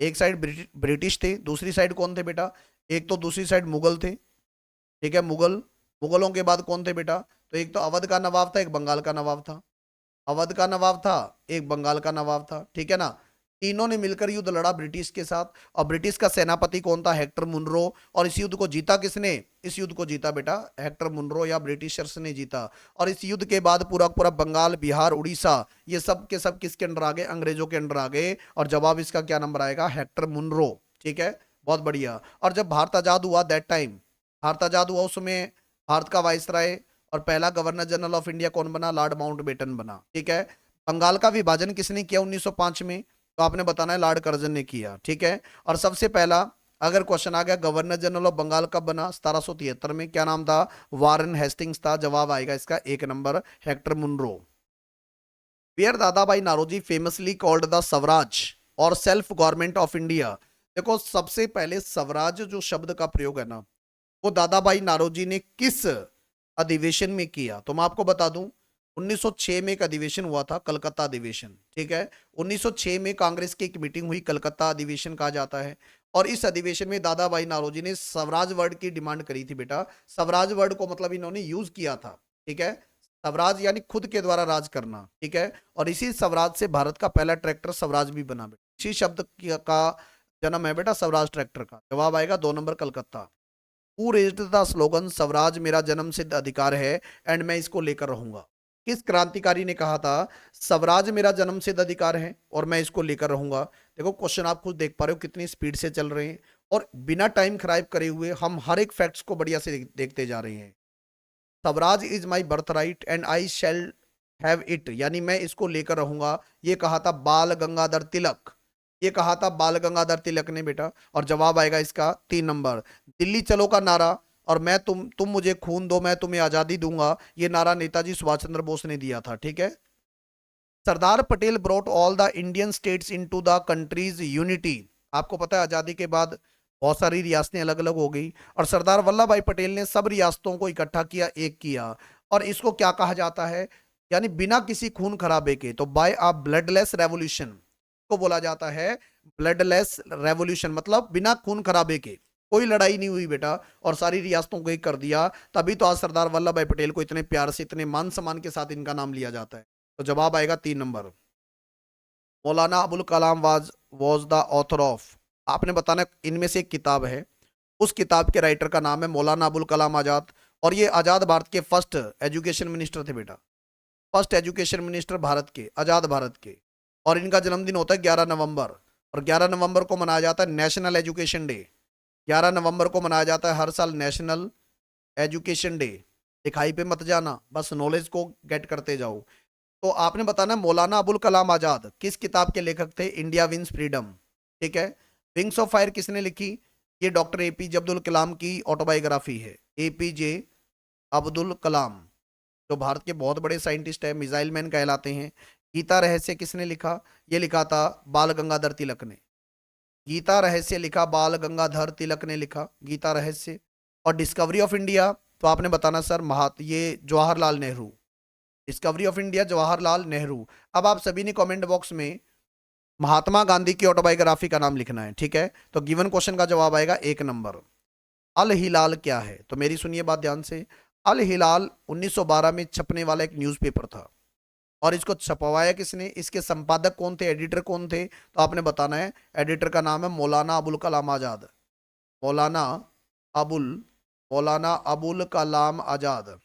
एक साइड ब्रिटिश थे, दूसरी साइड कौन थे बेटा, एक तो दूसरी साइड मुगल थे, ठीक है, मुगल। मुगलों के बाद कौन थे बेटा, तो एक तो अवध का नवाब था, एक बंगाल का नवाब था। अवध का नवाब था, एक बंगाल का नवाब था, ठीक है ना। तीनों ने मिलकर युद्ध लड़ा ब्रिटिश के साथ। और ब्रिटिश का सेनापति कौन था, हेक्टर मुनरो। और इस युद्ध को जीता किसने, इस युद्ध को जीता बेटा हेक्टर मुनरो या ब्रिटिशर्स ने जीता। और इस युद्ध के बाद पूरा पूरा बंगाल, बिहार, उड़ीसा, ये सब के सब किसके अंडर आ गए, अंग्रेजों के अंडर आ गए। और जवाब इसका क्या नंबर आएगा, हेक्टर मुनरो, ठीक है, बहुत बढ़िया। और जब भारत आजाद हुआ दैट टाइम, भारत आजाद हुआ उस समय भारत का वाइसराय और पहला गवर्नर जनरल ऑफ इंडिया कौन बना, लॉर्ड माउंटबेटन बना, ठीक है। बंगाल का विभाजन किसने किया 1905 में, तो आपने बताना है लॉर्ड कर्जन ने किया, ठीक है। और सबसे पहला अगर क्वेश्चन आ गया गवर्नर जनरल ऑफ बंगाल कब बना, 1773 में, क्या नाम था, वारेन हेस्टिंग्स था। जवाब आएगा इसका एक number, Hector Munro. Where Dadabhai Naoroji famously called the swaraj और सेल्फ गवर्नमेंट ऑफ इंडिया। देखो सबसे पहले स्वराज जो शब्द का प्रयोग है ना, वो दादा भाई नारोजी ने किस अधिवेशन में किया, तो मैं आपको बता दूं 1906 में एक अधिवेशन हुआ था, कलकत्ता अधिवेशन, ठीक है। 1906 में कांग्रेस की एक मीटिंग हुई, कलकत्ता अधिवेशन कहा जाता है। और इस अधिवेशन में दादा भाई नारोजी ने स्वराज वर्ड की डिमांड करी थी बेटा। स्वराज वर्ड को मतलब इन्होंने यूज किया था, ठीक है। स्वराज यानी खुद के द्वारा राज करना, ठीक है। और इसी स्वराज से भारत का पहला ट्रैक्टर स्वराज भी बना बेटा। इसी शब्द का जन्म है बेटा स्वराज ट्रैक्टर का। जवाब आएगा 2 number Calcutta. Who raised the slogan Swaraj मेरा जन्म सिद्ध अधिकार है एंड मैं इसको लेकर रहूंगा। किस क्रांतिकारी ने कहा था स्वराज मेरा जन्म सिद्ध अधिकार है और मैं इसको लेकर रहूंगा। देखो क्वेश्चन आप खुद देख पा रहे हो कितनी स्पीड से चल रहे हैं, और बिना टाइम खराब करे हुए हम हर एक फैक्ट्स को बढ़िया से देखते जा रहे हैं। Swaraj is my birth right and I shall have it, यानी मैं इसको लेकर रहूंगा। ये कहा था बाल गंगाधर तिलक, ये कहा था बाल गंगाधर तिलक ने बेटा। और जवाब आएगा इसका 3 नंबर, दिल्ली चलो का नारा और मैं तुम मुझे खून दो मैं तुम्हें आजादी दूंगा, ये नारा नेताजी सुभाष चंद्र बोस ने दिया था, ठीक है। Sardar Patel brought all the Indian states into the country's unity. आपको पता है आजादी के बाद बहुत सारी रियासतें अलग अलग हो गई, और सरदार वल्लभ भाई पटेल ने सब रियासतों को इकट्ठा किया, एक किया। और इसको क्या कहा जाता है, यानी बिना किसी खून खराबे के, तो बाय अ ब्लडलेस रेवोल्यूशन को बोला जाता है। ब्लडलेस रेवोल्यूशन मतलब बिना खून खराबे के, कोई लड़ाई नहीं हुई बेटा, और सारी रियासतों को एक कर दिया। तभी तो आज सरदार वल्लभ भाई पटेल को इतने प्यार से, इतने मान सम्मान के साथ इनका नाम लिया जाता है। तो जवाब आएगा 3 number. Maulana Abul Kalam was the author of. आपने बताना इनमें से एक किताब है, उस किताब के राइटर का नाम है मौलाना अबुल कलाम आजाद। और ये आजाद भारत के फर्स्ट एजुकेशन मिनिस्टर थे बेटा, फर्स्ट एजुकेशन मिनिस्टर भारत के, आजाद भारत के। और इनका जन्मदिन होता है 11 नवंबर, और 11 नवंबर को मनाया जाता है नेशनल एजुकेशन डे। 11 नवंबर को मनाया जाता है हर साल नेशनल एजुकेशन डे। दिखाई पे मत जाना, बस नॉलेज को गेट करते जाओ। तो आपने बताना मौलाना अबुल कलाम आजाद किस किताब के लेखक थे, इंडिया विंस फ्रीडम, ठीक है। विंग्स ऑफ फायर किसने लिखी, ये डॉक्टर एपीजे अब्दुल कलाम की ऑटोबायोग्राफी है। एपीजे अब्दुल कलाम जो भारत के बहुत बड़े साइंटिस्ट है, मिसाइल मैन कहलाते हैं। गीता रहस्य किसने लिखा, ये लिखा था बाल गंगाधर तिलक ने। गीता रहस्य लिखा बाल गंगाधर तिलक ने लिखा, गीता रहस्य। और डिस्कवरी ऑफ इंडिया तो आपने बताना सर ये Jawaharlal Nehru, discovery of India Jawaharlal Nehru. अब आप सभी ने कमेंट बॉक्स में महात्मा गांधी की ऑटोबायोग्राफी का नाम लिखना है, ठीक है। तो गिवन क्वेश्चन का जवाब आएगा 1 नंबर। अल हिलाल क्या है, तो मेरी सुनिए बात ध्यान से। अल हिलाल 1912 में छपने वाला एक न्यूज़पेपर था। और इसको छपवाया किसने, इसके संपादक कौन थे, एडिटर कौन थे, तो आपने बताना है। एडिटर का नाम है मौलाना अबुल कलाम आजाद। मौलाना अबुल मौलाना अबुल कलाम आजाद,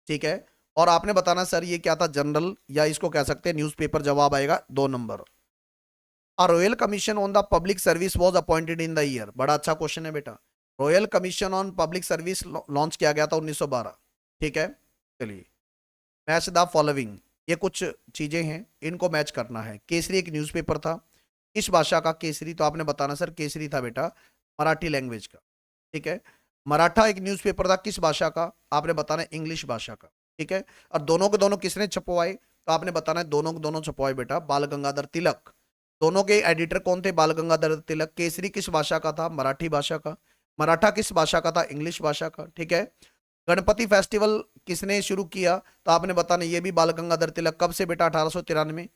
ठीक है। और आपने बताना सर ये क्या था, जनरल या इसको कह सकते हैं न्यूज़पेपर। जवाब आएगा 2 number. A royal commission on the public service was appointed in the year. बड़ा अच्छा क्वेश्चन है बेटा। Royal commission on public service launch किया गया था 1912, ठीक है। चलिए, मैच द फॉलोइंग, ये कुछ चीजें हैं, इनको मैच करना है। केसरी एक न्यूज़पेपर था, किस भाषा का केसरी, तो आपने बताना सर केसरी था बेटा मराठी लैंग्वेज का, ठीक है। मराठा एक न्यूज़पेपर था, किस भाषा का, आपने बताना इंग्लिश भाषा का, ठीक है। और दोनों के दोनों किसने छपवाए, तो आपने बताना है दोनों के दोनों छपवाए बेटा बाल गंगाधर तिलक। दोनों के एडिटर कौन थे, बाल गंगाधर तिलक। केसरी किस भाषा का था, मराठी भाषा का। मराठा किस भाषा का था, इंग्लिश भाषा का, ठीक है। गणपति फेस्टिवल किसने शुरू किया, तो आपने बताना ये भी बाल गंगाधर तिलक। कब से बेटा, 1893।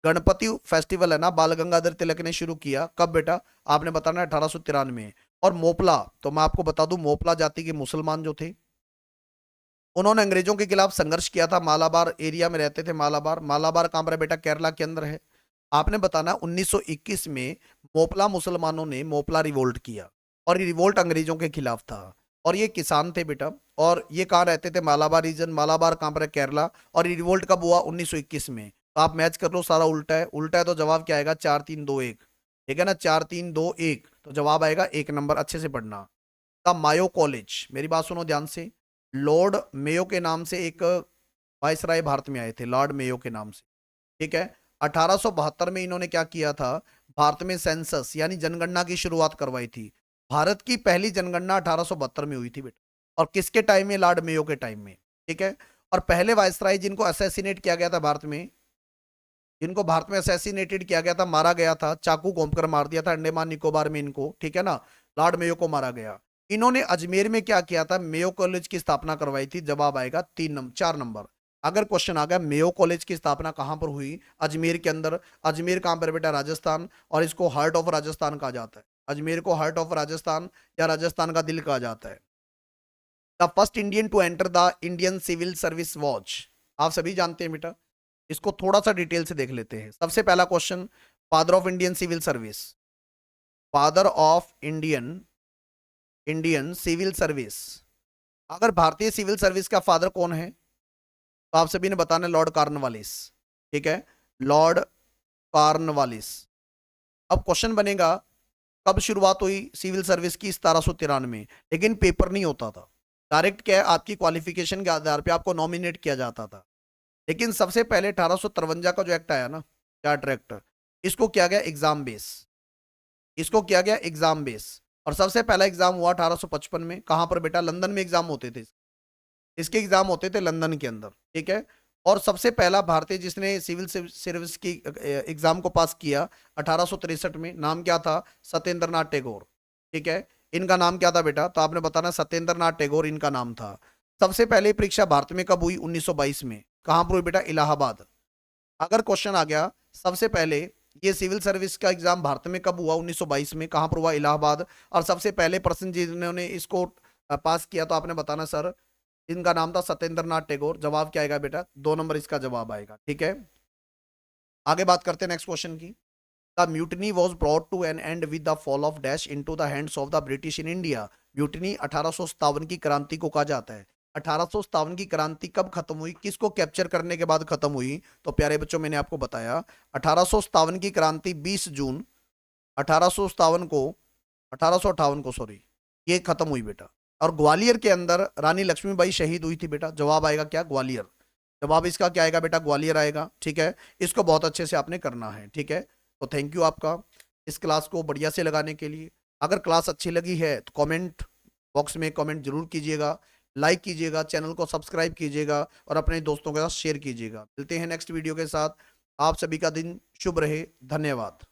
गणपति फेस्टिवल है ना, बाल गंगाधर तिलक ने शुरू किया, कब बेटा, आपने बताना 1893। और मोपला, तो मैं आपको बता दूं मोपला जाति के मुसलमान जो थे, उन्होंने अंग्रेजों के खिलाफ संघर्ष किया था। मालाबार एरिया में रहते थे। मालाबार, मालाबार कहां पर है बेटा, केरला के अंदर है। आपने बताना 1921 में मोपला मुसलमानों ने मोपला रिवोल्ट किया, और ये रिवोल्ट अंग्रेजों के खिलाफ था। और ये किसान थे बेटा, और ये कहाँ रहते थे, मालाबार रीजन। मालाबार कहां पर है, केरला। और ये रिवोल्ट कब हुआ, 1921 में। तो आप मैच कर लो, सारा उल्टा है। उल्टा है तो जवाब क्या आएगा, 4-3-2-1, ठीक है ना, 4-3-2-1। तो जवाब आएगा 1 नंबर। अच्छे से पढ़ना। द मायो कॉलेज, मेरी बात सुनो ध्यान से। लॉर्ड मेयो के नाम से एक वायसराय भारत में आए थे, लॉर्ड मेयो के नाम से, ठीक है। 1872 में इन्होंने क्या किया था, भारत में सेंसस यानी जनगणना की शुरुआत करवाई थी। भारत की पहली जनगणना 1872 में हुई थी बेटा, और किसके टाइम में, लॉर्ड मेयो के टाइम में, ठीक है। और पहले वायसराय जिनको असैसिनेट किया गया था भारत में, जिनको भारत में असैसिनेटेड किया गया था, मारा गया था, चाकू घोंप कर मार दिया था अंडमान निकोबार में इनको, ठीक है ना, लॉर्ड मेयो को मारा गया। इन्होंने अजमेर में क्या किया था, मेयो कॉलेज की स्थापना करवाई थी। जवाब आएगा 4 नंबर। अगर क्वेश्चन आ गया मेयो कॉलेज की स्थापना कहां पर हुई, अजमेर के अंदर। अजमेर कहां पर बेटा, राजस्थान, और इसको हार्ट ऑफ राजस्थान कहा जाता है। अजमेर को हार्ट ऑफ राजस्थान या राजस्थान का दिल कहा जाता है। The first Indian to enter the Indian civil service was, आप सभी जानते हैं बेटा। इसको थोड़ा सा डिटेल से देख लेते हैं। सबसे पहला question, father of Indian civil service, father of Indian civil service. अगर भारतीय सिविल सर्विस का फादर कौन है, तो आप सभी ने बताना लॉर्ड कॉर्नवालिस, ठीक है, लॉर्ड कॉर्नवालिस। अब क्वेश्चन बनेगा कब शुरुआत हुई सिविल सर्विस की, 1793। लेकिन पेपर नहीं होता था, डायरेक्ट क्या है, आपकी क्वालिफिकेशन के आधार पे आपको नॉमिनेट किया जाता था। लेकिन सबसे पहले 1853 का जो एक्ट आया ना, चार्टर एक्ट, इसको किया गया एग्जाम बेस, इसको किया गया एग्जाम बेस। और सबसे पहला एग्जाम हुआ 1855 में। कहां पर बेटा, लंदन में एग्जाम होते थे, इसके एग्जाम होते थे लंदन के अंदर, ठीक है। और सबसे पहला भारतीय जिसने सिविल सर्विस की एग्जाम को पास किया 1863 में, नाम क्या था, सत्येंद्र नाथ टैगोर, ठीक है। इनका नाम क्या था बेटा, तो आपने बताना सत्येंद्र नाथ टैगोर इनका नाम था। सबसे पहले परीक्षा भारत में कब हुई, 1922 में। कहां पर हुई बेटा, इलाहाबाद। अगर क्वेश्चन आ गया सबसे पहले ये सिविल सर्विस का एग्जाम भारत में कब हुआ, 1922 में, कहां पर हुआ, इलाहाबाद। और सबसे पहले पर्सन जिन्होंने इसको पास किया, तो आपने बताना सर इनका नाम था सत्येंद्र नाथ टैगोर। जवाब क्या आएगा बेटा, 2 नंबर इसका जवाब आएगा, ठीक है। आगे बात करते हैं नेक्स्ट क्वेश्चन की। The mutiny was brought to an end with the fall of dash into the hands of the British in India. Mutiny 1857 की क्रांति को कहा जाता है। 1857 की क्रांति कब खत्म हुई, किसको कैप्चर करने के बाद खत्म हुई, तो प्यारे बच्चों मैंने आपको बताया 1857 की क्रांति 20 जून 1857 को 1858 को सॉरी, ये खत्म हुई बेटा। और ग्वालियर के अंदर रानी लक्ष्मीबाई शहीद हुई थी बेटा। जवाब आएगा क्या, ग्वालियर। जवाब इसका क्या आएगा बेटा, ग्वालियर आएगा, ठीक है। इसको बहुत अच्छे से आपने करना है, ठीक है। तो थैंक यू आपका इस क्लास को बढ़िया से लगाने के लिए। अगर क्लास अच्छी लगी है तो कमेंट बॉक्स में कमेंट जरूर कीजिएगा, लाइक कीजिएगा, चैनल को सब्सक्राइब कीजिएगा, और अपने दोस्तों के साथ शेयर कीजिएगा। मिलते हैं नेक्स्ट वीडियो के साथ। आप सभी का दिन शुभ रहे। धन्यवाद।